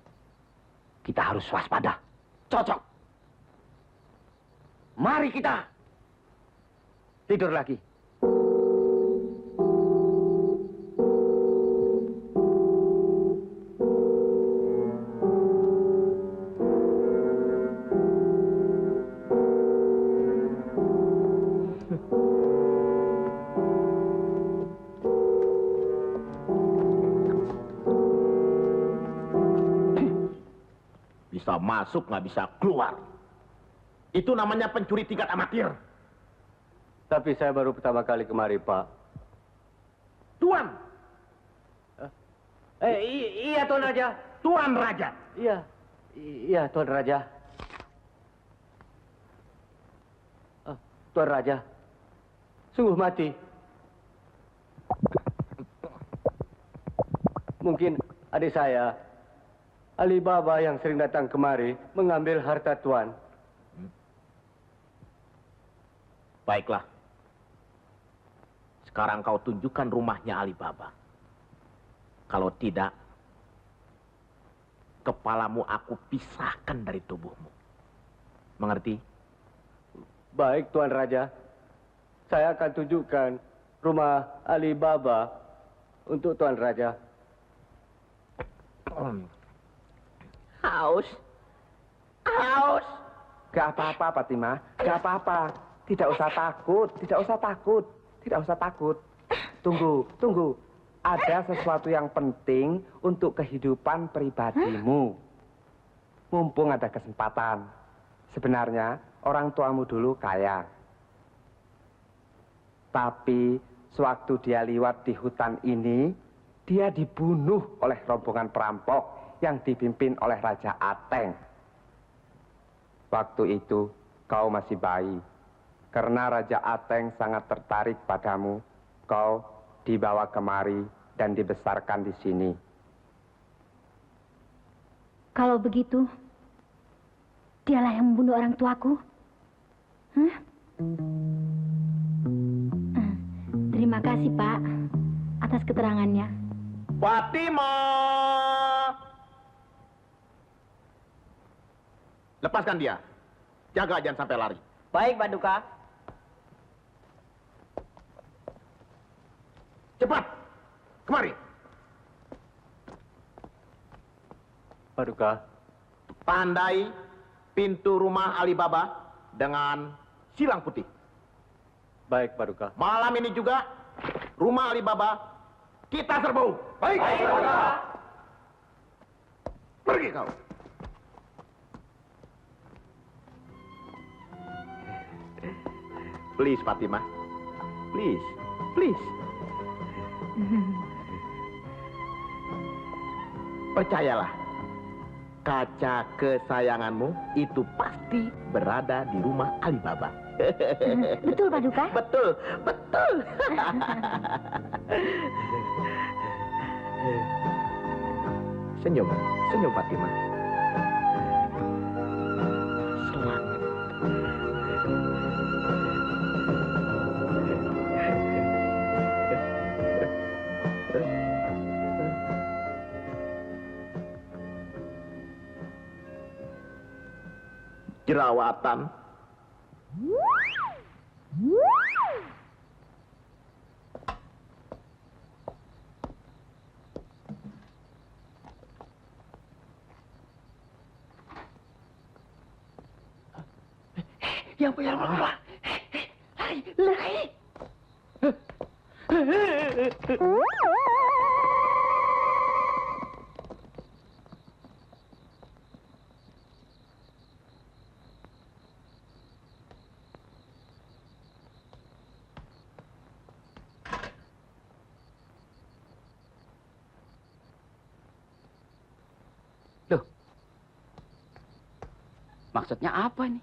kita harus waspada. Cocok. Mari kita tidur lagi. Bisa masuk, nggak bisa keluar. Itu namanya pencuri tingkat amatir. Tapi saya baru pertama kali kemari, Pak. Tuan! Iya, Tuan Raja. Tuan Raja! Iya, Tuan Raja. Tuan Raja, sungguh mati. Mungkin adik saya, Alibaba yang sering datang kemari, mengambil harta Tuan. Baiklah. Sekarang kau tunjukkan rumahnya Alibaba. Kalau tidak, kepalamu aku pisahkan dari tubuhmu. Mengerti? Baik, Tuan Raja. Saya akan tunjukkan rumah Alibaba untuk Tuan Raja. Haus. Haus. Gak apa-apa, Fatimah. Gak apa-apa. Tidak usah takut. Tidak usah takut. Tidak usah takut. Tunggu. Ada sesuatu yang penting untuk kehidupan pribadimu. Mumpung ada kesempatan. Sebenarnya, orang tuamu dulu kaya. Tapi, sewaktu dia lewat di hutan ini, dia dibunuh oleh rombongan perampok yang dipimpin oleh Raja Ateng. Waktu itu, kau masih bayi. Karena Raja Ateng sangat tertarik padamu, kau dibawa kemari dan dibesarkan di sini. Kalau begitu, dialah yang membunuh orang tuaku. Terima kasih, Pak, atas keterangannya. Fatimah! Lepaskan dia. Jaga jangan sampai lari. Baik, Pak Duka. Cepat! Kemari! Pak Duka. Tandai pintu rumah Alibaba dengan silang putih. Baik, Pak Duka. Malam ini juga, rumah Alibaba kita serbu. Baik! Baik, Pak Duka. Pergi kau. Please, Fatimah. Please. Please. Percayalah, kaca kesayanganmu itu pasti berada di rumah Alibaba. Betul, Pak Duka? Betul, betul. Senyum, senyum Fatimah. Selamat. jerawatan. Yang punya rumah keluar. Lari, lari. Loh, maksudnya apa ini?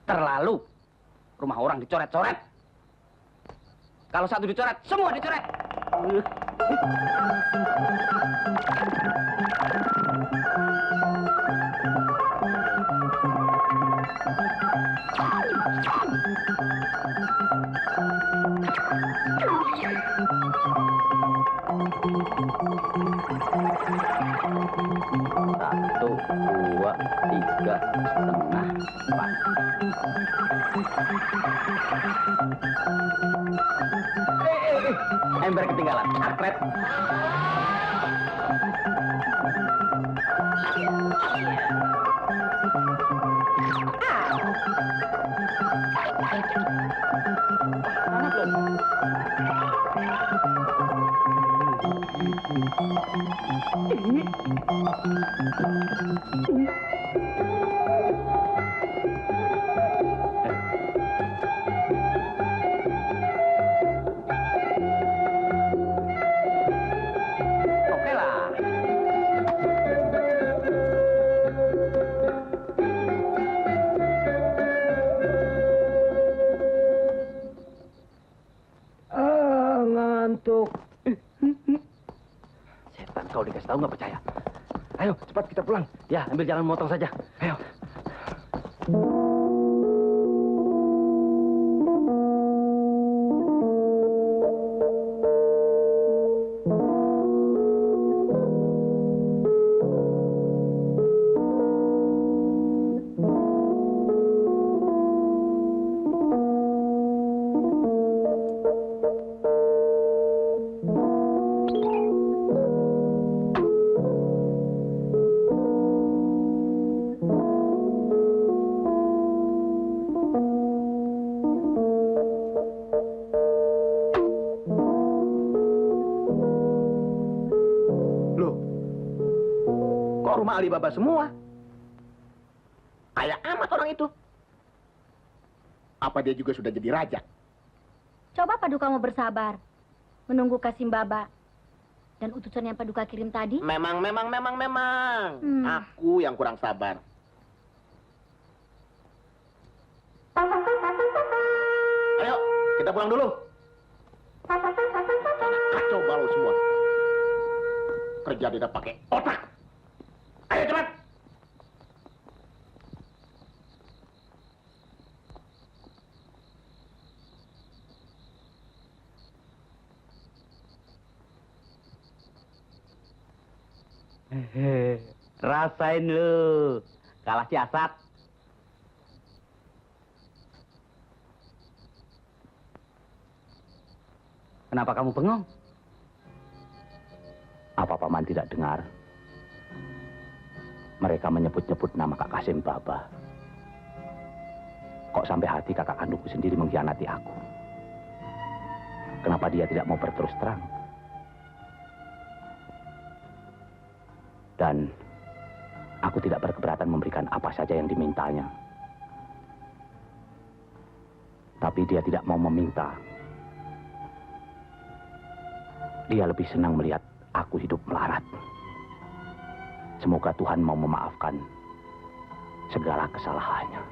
Terlalu. Rumah orang dicoret-coret. Kalau satu dicoret, semua dicoret. Satu, dua, tiga, setengah, empat. Ember ketinggalan. Akret. Oke lah. Ngantuk. Setan, kau dikasih tahu nggak percaya. Ayo, cepat kita pulang. Ya, ambil jalan motong saja. Ayo. Rumah Alibaba semua. Kayak amat orang itu. Apa dia juga sudah jadi raja? Coba Paduka mau bersabar. Menunggu Kasim Baba. Dan utusan yang Paduka kirim tadi. Memang. Aku yang kurang sabar. Ayo, kita pulang dulu. Kacau balau semua. Kerja tidak pakai otak. Ayo cepat. Rasain lu. Kalah siasat. Kenapa kamu bengong? Apa Paman tidak dengar? Mereka menyebut-nyebut nama Kak Kasim Baba. Kok sampai hati kakak kandungku sendiri mengkhianati aku? Kenapa dia tidak mau berterus terang? Dan aku tidak berkeberatan memberikan apa saja yang dimintanya. Tapi dia tidak mau meminta. Dia lebih senang melihat aku hidup melarat. Semoga Tuhan mau memaafkan segala kesalahannya.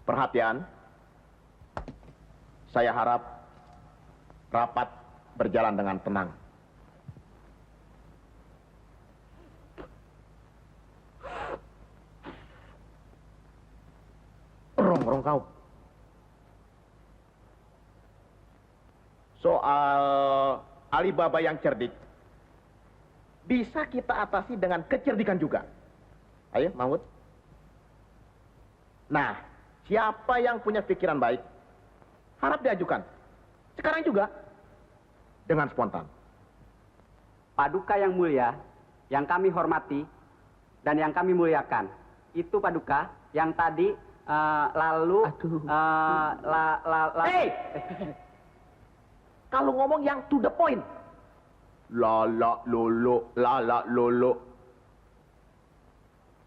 Perhatian. Saya harap rapat berjalan dengan tenang. Rong kau. Alibaba yang cerdik bisa kita atasi dengan kecerdikan juga. Ayo, Mahmud. Nah, siapa yang punya pikiran baik, harap diajukan. Sekarang juga, dengan spontan. Paduka yang mulia, yang kami hormati, dan yang kami muliakan. Itu Paduka yang tadi Hey! Kalau ngomong yang to the point. Lala lolo, lala lolo.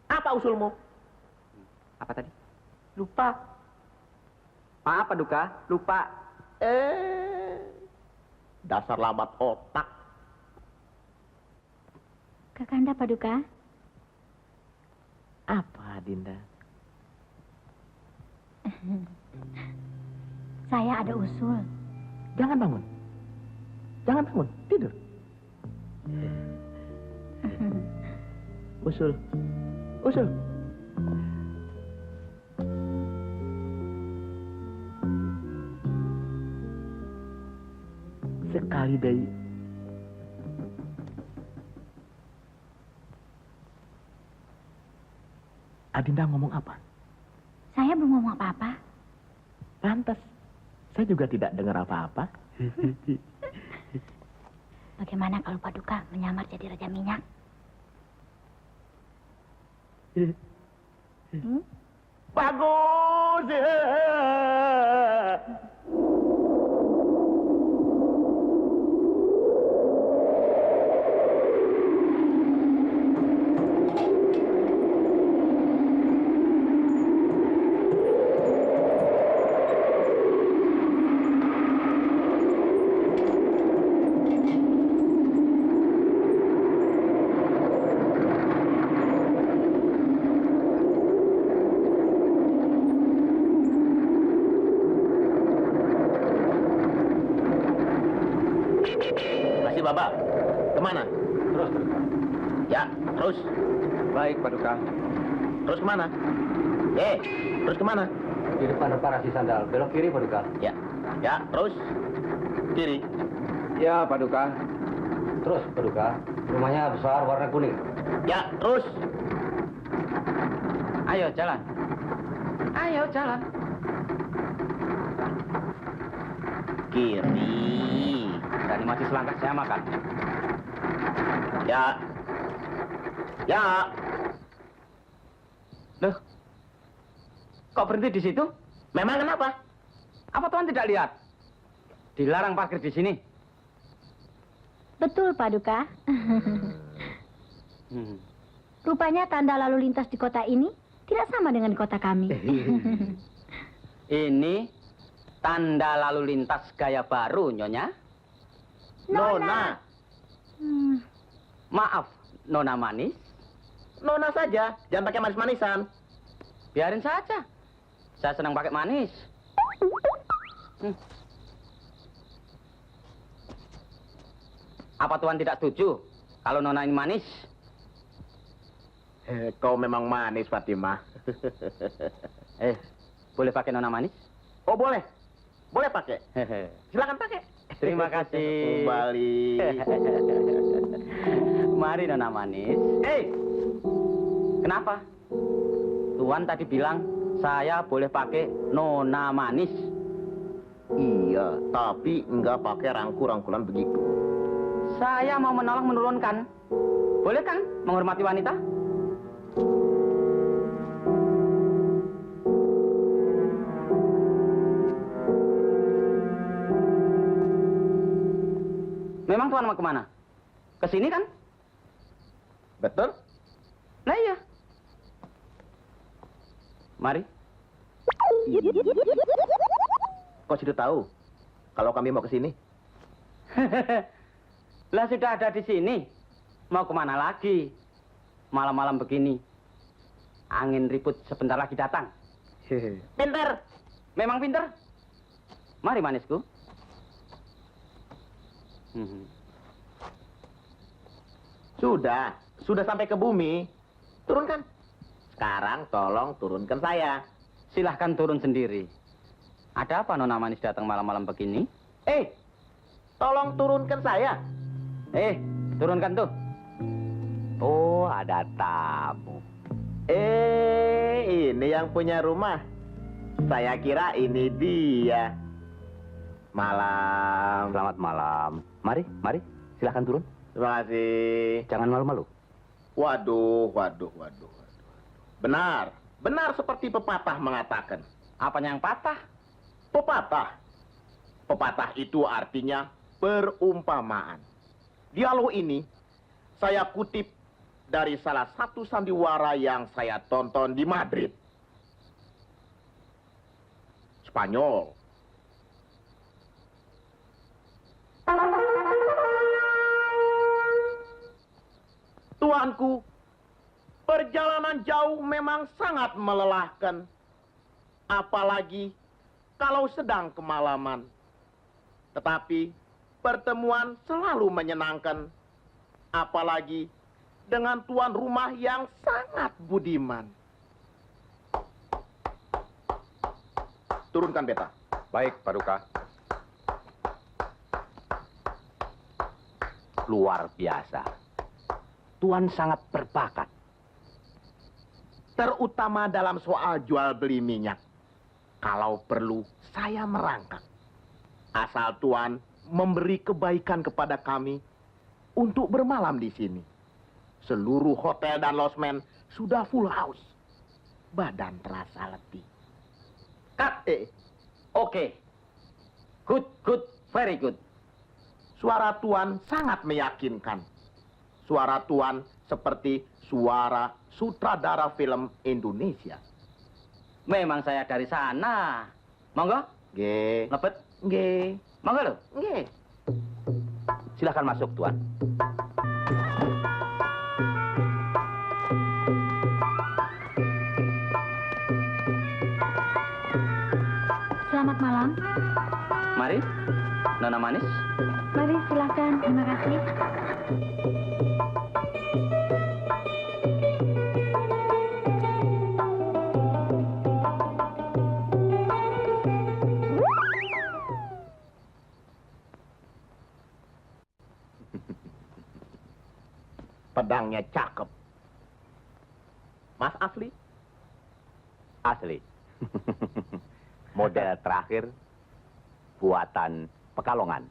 Apa usulmu? Apa tadi? Lupa. Maaf Paduka, lupa. Dasar lambat otak. Kakanda Paduka. Apa, Dinda? Saya ada usul. Jangan bangun. Jangan bangun, tidur. Usul. Usul. Sekali deh. Adinda ngomong apa? Saya belum ngomong apa-apa. Pantas. Saya juga tidak dengar apa-apa. Bagaimana kalau Paduka menyamar jadi Raja Minyak? Bagus! Baba, kemana? Terus. Ya, terus. Baik, Paduka. Terus kemana? Terus kemana? Di depan reparasi sandal, belok kiri, Paduka. Ya, terus. Kiri. Ya, Paduka. Terus, Paduka. Rumahnya besar, warna kuning. Ya, terus. Ayo, jalan. Ayo, jalan. Kiri. Dari masih selangkah saya makan. Ya. Loh, kok berhenti di situ? Memang kenapa? Apa Tuhan tidak lihat? Dilarang parkir di sini. Betul, Paduka. Rupanya tanda lalu lintas di kota ini tidak sama dengan di kota kami. Ini tanda lalu lintas gaya baru, Nyonya. Nona. Maaf, Nona manis. Nona saja, jangan pakai manis-manisan. Biarin saja. Saya senang pakai manis. Apa Tuhan tidak setuju kalau Nona ini manis? Kau memang manis, Fatimah. Boleh pakai Nona manis? Oh, boleh. Boleh pakai. Silakan pakai. Terima kasih. Kembali. Mari Nona manis. Kenapa? Tuan tadi bilang saya boleh pakai Nona manis. Iya, tapi enggak pakai rangkul-rangkulan begitu. Saya mau menolong menurunkan. Boleh kan menghormati wanita? Memang Tuan mau kemana? Ke sini kan? Betul? Nah iya. Mari. Kau sudah tahu kalau kami mau ke sini? Lah sudah ada di sini. Mau kemana lagi? Malam-malam begini. Angin ribut sebentar lagi datang. Pintar. Memang pintar. Mari manisku. Sudah sampai ke bumi. Turunkan. Sekarang tolong turunkan saya. Silahkan turun sendiri. Ada apa Nona manis datang malam-malam begini? Tolong turunkan saya. Turunkan tuh. Oh, ada tamu. Ini yang punya rumah. Saya kira ini dia. Malam. Selamat malam. Mari, silakan turun. Terima kasih. Jangan malu-malu. Waduh. Benar seperti pepatah mengatakan. Apanya yang patah? Pepatah. Pepatah itu artinya perumpamaan. Dialog ini saya kutip dari salah satu sandiwara yang saya tonton di Madrid. Spanyol. Tuanku, perjalanan jauh memang sangat melelahkan. Apalagi kalau sedang kemalaman. Tetapi pertemuan selalu menyenangkan. Apalagi dengan tuan rumah yang sangat budiman. Turunkan beta. Baik, Paduka. Luar biasa. Tuan sangat berbakat. Terutama dalam soal jual beli minyak. Kalau perlu, saya merangkak. Asal Tuan memberi kebaikan kepada kami untuk bermalam di sini. Seluruh hotel dan losmen sudah full house. Badan terasa letih. Oke. Good, very good. Suara Tuan sangat meyakinkan. Suara Tuan seperti suara sutradara film Indonesia. Memang saya dari sana. Monggo? Nggih. Lepet? Nggih. Monggo lho? Nggih. Silakan masuk, Tuan. Selamat malam. Mari, Nona Manis. Mari, silakan. Terima kasih. Pedangnya cakep. Mas asli? Asli. Model terakhir buatan Pekalongan.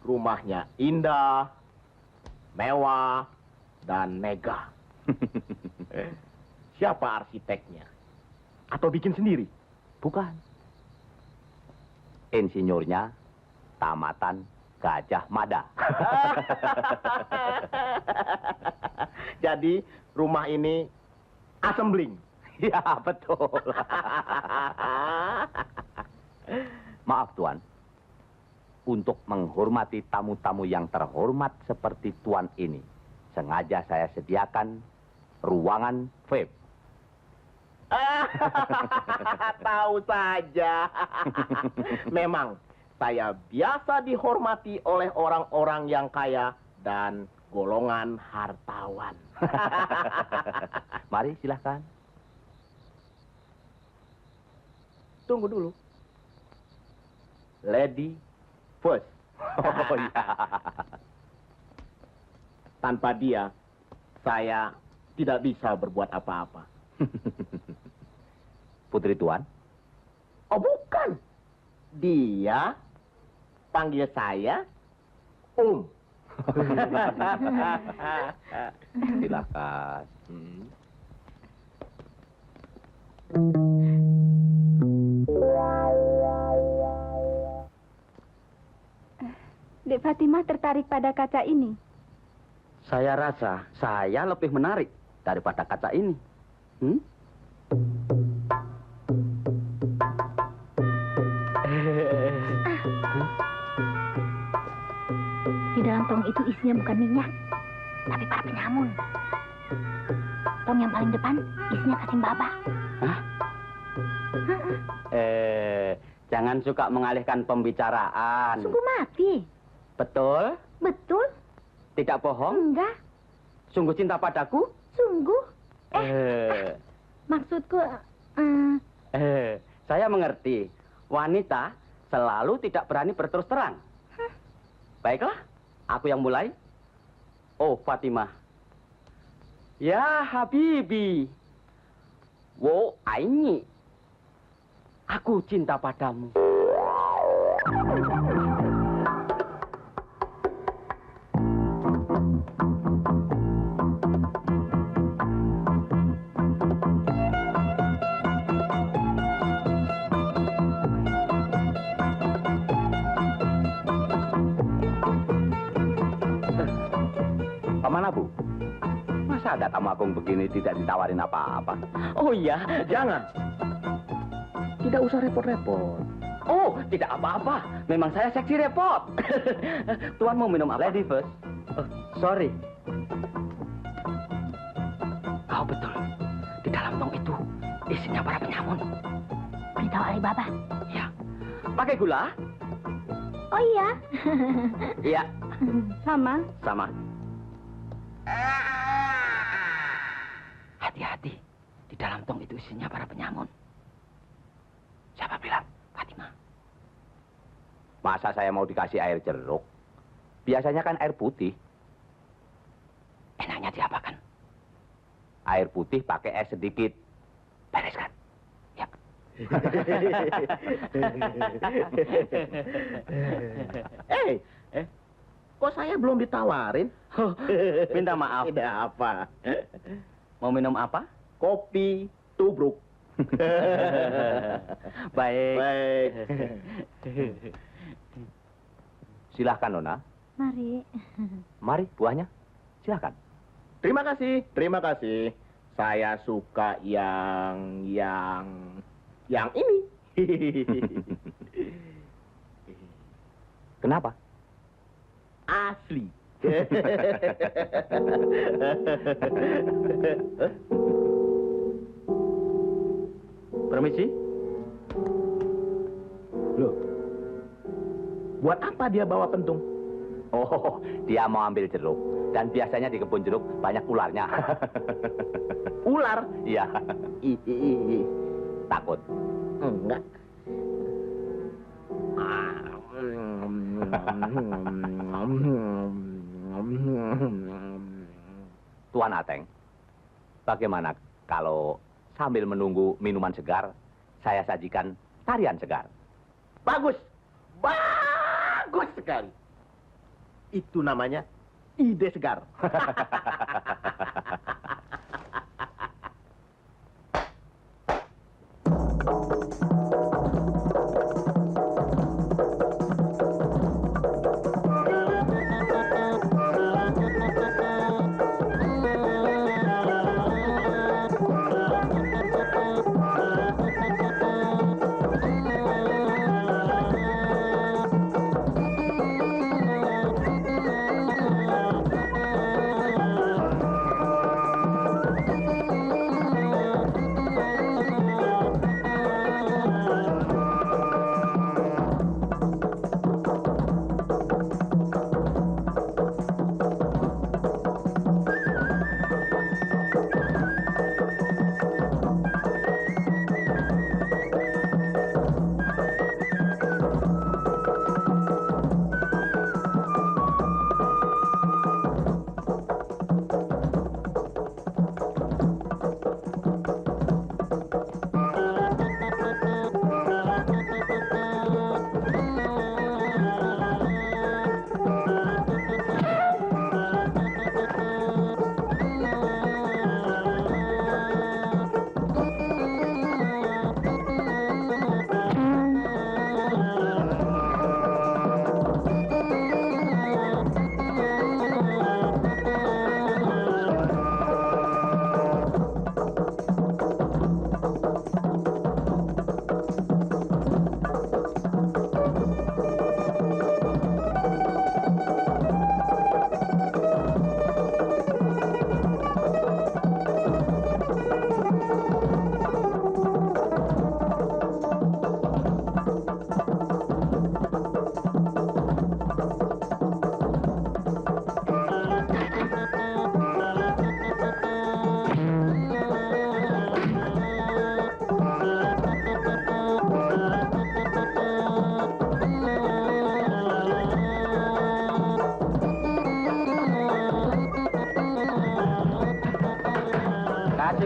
Rumahnya indah, mewah, dan megah. Siapa arsiteknya? Atau bikin sendiri? Bukan. Insinyurnya tamatan Gajah Mada. Jadi rumah ini assembling. Ya, betul. Maaf, Tuan. Untuk menghormati tamu-tamu yang terhormat seperti Tuan ini, sengaja saya sediakan ruangan VIP. Tahu saja. Memang saya biasa dihormati oleh orang-orang yang kaya dan golongan hartawan. Mari, silahkan. Tunggu dulu. Lady first. Oh ya. Tanpa dia, saya tidak bisa berbuat apa-apa. Putri Tuan? Oh, bukan. Dia panggil saya Om. Silakan. Dek Fatimah tertarik pada kaca ini. Saya rasa saya lebih menarik daripada kaca ini. Di dalam tong itu isinya bukan minyak, tapi para penyamun. Tong yang paling depan isinya kacang baba. Hah? Jangan suka mengalihkan pembicaraan. Sungguh mati. Betul? Betul? Tidak bohong? Enggak. Sungguh cinta padaku? Sungguh. Maksudku, saya mengerti. Wanita selalu tidak berani berterus terang. Baiklah, aku yang mulai. Oh, Fatimah. Ya, Habibi. Wo, Aini. Aku cinta padamu. Paman Abu, masa ada tamu agung begini tidak ditawarin apa-apa? Oh iya, Jangan. Tidak usah repot-repot. oh tidak apa-apa. Memang saya seksi repot. Tuan mau minum apa? Lady first. Sorry. Kau betul. Di dalam tong itu isinya para penyamun. Beritahu Alibaba. Ya. Pakai gula? Oh iya. Iya. Sama. Sama. Hati-hati. Di dalam tong itu isinya para penyamun. Siapa bilang? Fatimah. Masa saya mau dikasih air jeruk? Biasanya kan air putih. Enaknya diapakan? Air putih pakai es sedikit. Bereskan. Ya. Kok saya belum ditawarin? Minta maaf. Tidak apa. Mau minum apa? Kopi tubruk. Baik. Baik. Silahkan, Nona. Mari. Mari, buahnya. Silahkan. Terima kasih, terima kasih. Saya suka yang ini. Kenapa? Asli. Permisi. Loh, buat apa dia bawa pentung? Oh, dia mau ambil jeruk. Dan biasanya di kebun jeruk banyak ularnya. Ular? Iya. Takut? Enggak. Tuan Ateng, bagaimana kalau sambil menunggu minuman segar, saya sajikan tarian segar? Bagus. Bagus sekali. Itu namanya ide segar.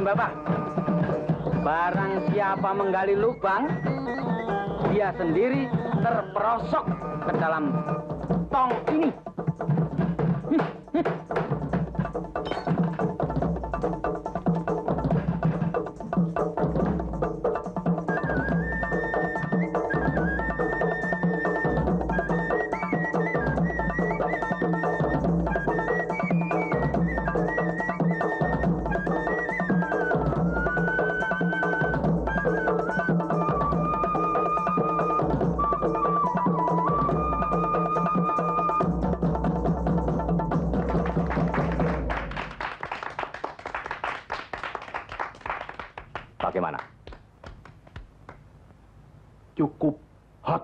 Bapak. Barang siapa menggali lubang, dia sendiri terperosok ke dalam tong ini. Bagaimana? Cukup hot.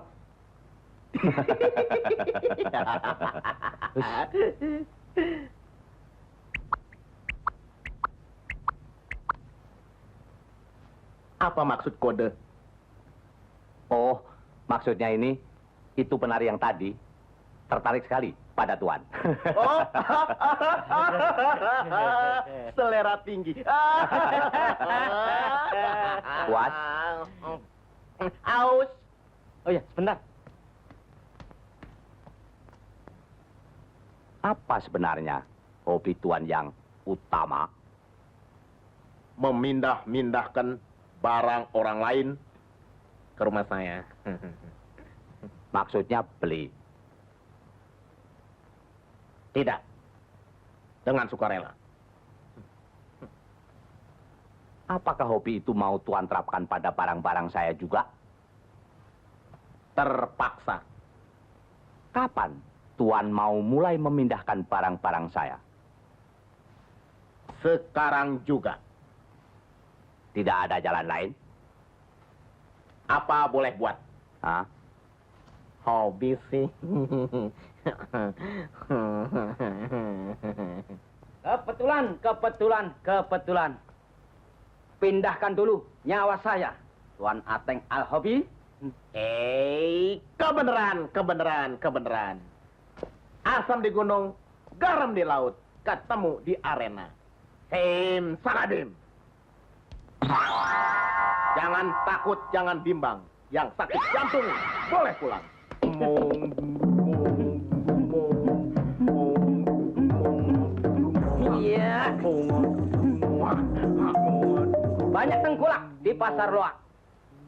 Apa maksud kode? Oh, maksudnya ini, itu penari yang tadi tertarik sekali pada Tuan. Oh, selera tinggi. Puas? Aus. Oh ya, sebentar. Apa sebenarnya hobi Tuan yang utama? Memindah-mindahkan barang orang lain ke rumah saya. Maksudnya beli? Tidak. Dengan sukarela. Apakah hobi itu mau Tuan terapkan pada barang-barang saya juga? Terpaksa. Kapan Tuan mau mulai memindahkan barang-barang saya? Sekarang juga. Tidak ada jalan lain? Apa boleh buat? Hah? Hobi sih. Kebetulan. Pindahkan dulu nyawa saya, Tuan Ateng Al-Hobi. Kebenaran. Asam di gunung, garam di laut, ketemu di arena. Him Saradim. Jangan takut, jangan bimbang. Yang sakit jantung boleh pulang. Iya. Banyak tengkulak di pasar loak.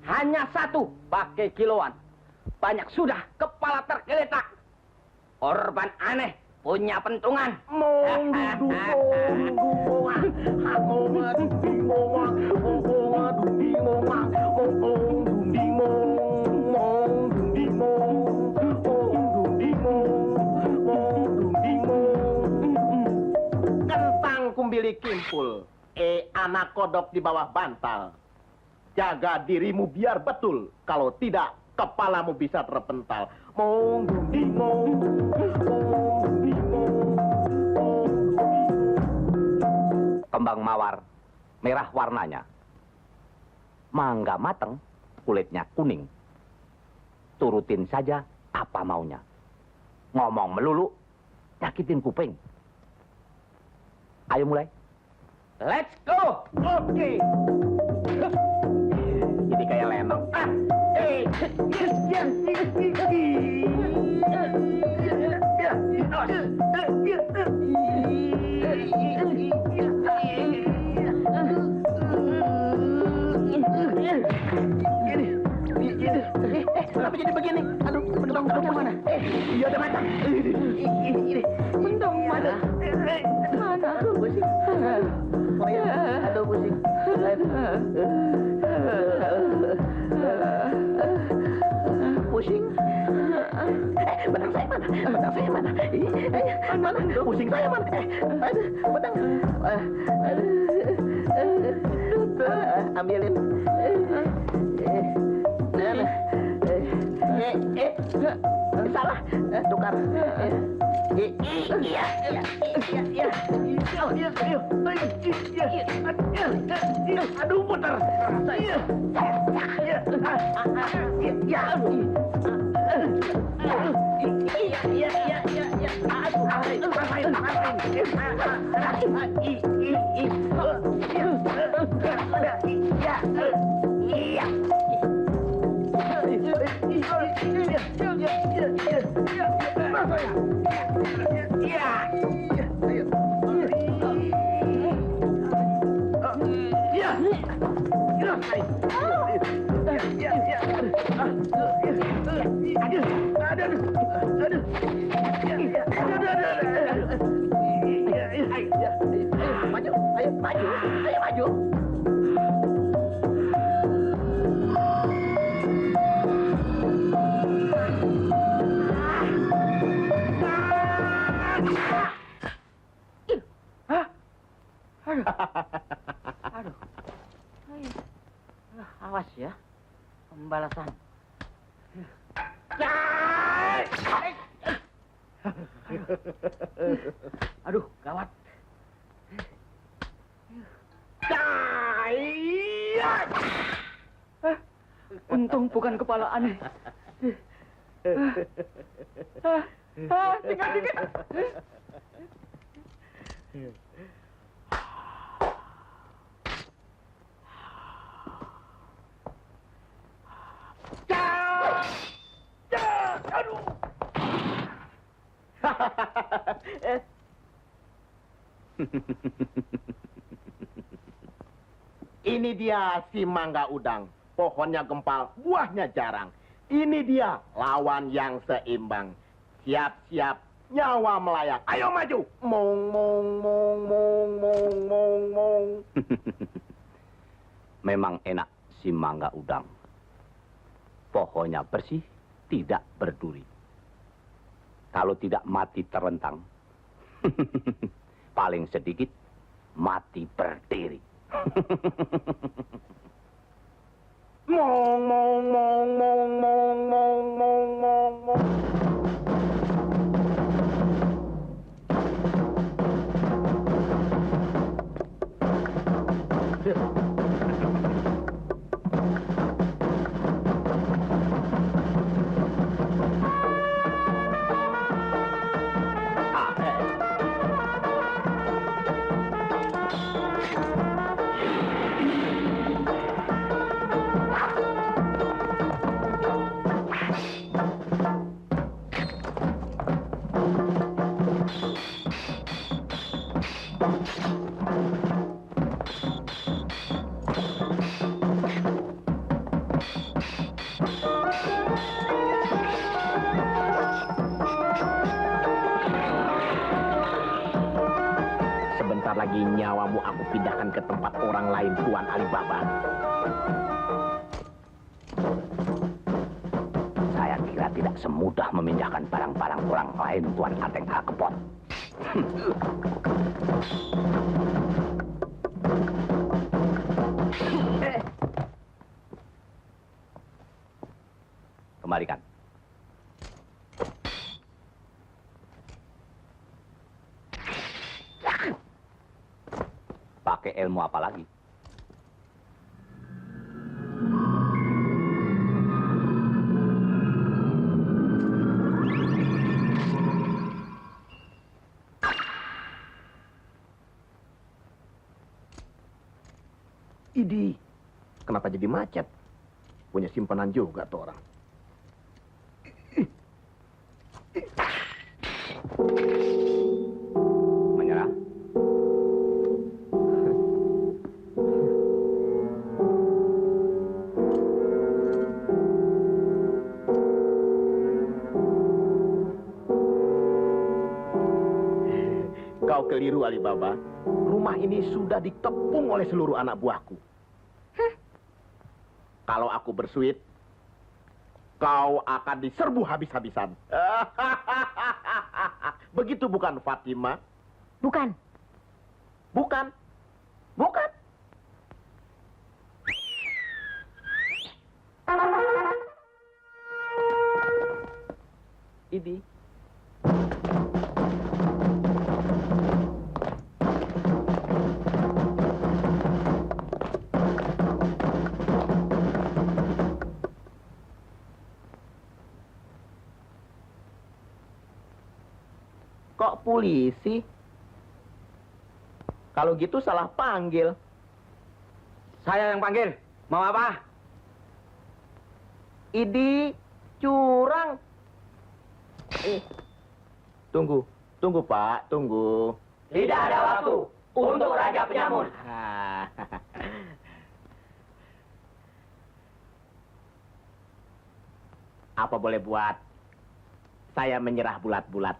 Hanya satu pakai kiloan. Banyak sudah kepala tergeletak. Korban aneh punya pentungan. Kentang kumbili kimpul. Anak kodok di bawah bantal. Jaga dirimu biar betul. Kalau tidak, kepalamu bisa terpental. Kembang mawar, merah warnanya. Mangga mateng, kulitnya kuning. Turutin saja apa maunya. Ngomong melulu, nyakitin kuping. Ayo mulai. Let's go. Oke. Jadi kayak lenong. Kenapa jadi begini? Aduh, bendong mana? Iya ada mata. Bendong mana? Mana? Pusing. Aduh, pusing. Pusing. Benang saya mana? Mana? Pusing saya mana? Benang. Ambilin. Salah. Tukar. Iya. Aduh, putar. Awas ya, pembalasan. Aduh, gawat. Untung bukan kepala aneh. Tinggal dikit. Aduh. Ini dia si mangga udang. Pohonnya gempal, buahnya jarang. Ini dia lawan yang seimbang. Siap-siap, nyawa melayang. Ayo maju. Mong, mong, mong, mong, mong, mong, mong. Memang enak si mangga udang. Pohonnya bersih, tidak berduri. Kalau tidak mati terlentang, paling sedikit mati berdiri. Mong, mong, mong, mong, mong, mong, mong, mong, mong. Sebentar lagi nyawamu aku pindahkan ke tempat orang lain, Tuan Alibaba. Saya kira tidak semudah memindahkan barang-barang orang lain, Tuan Ateng Hakepot. Kembalikan. Pakai ilmu apa lagi? Idi, kenapa jadi macet? Punya simpanan juga tuh orang. Menyerah? Kau keliru, Alibaba. Rumah ini sudah dikepung oleh seluruh anak buahku. Kalau aku bersuit, kau akan diserbu habis-habisan. Begitu bukan, Fatima? Bukan. Bukan. Bukan. Idi. Kok polisi? Kalau gitu salah panggil. Saya yang panggil. Mau apa? Idi curang. Tunggu, Pak, tunggu. Tidak ada waktu untuk Raja Penyamun. Apa boleh buat saya menyerah bulat-bulat?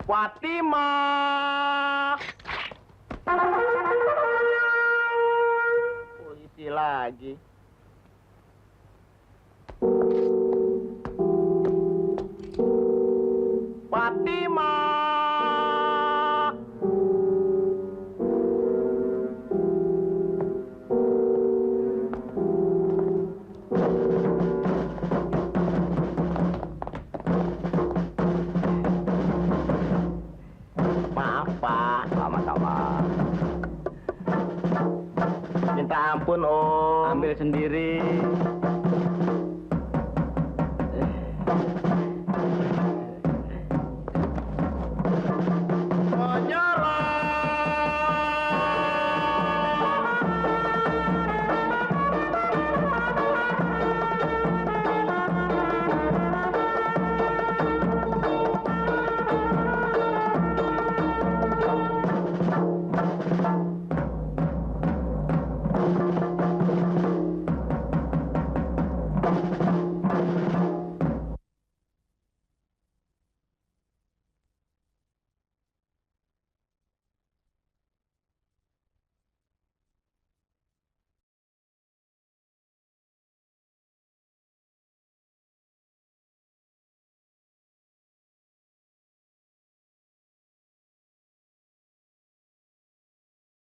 Fatimah! Polisi lagi. Fatimah! Maaf, Pak. Sama-sama. Minta ampun, Om. Ambil sendiri.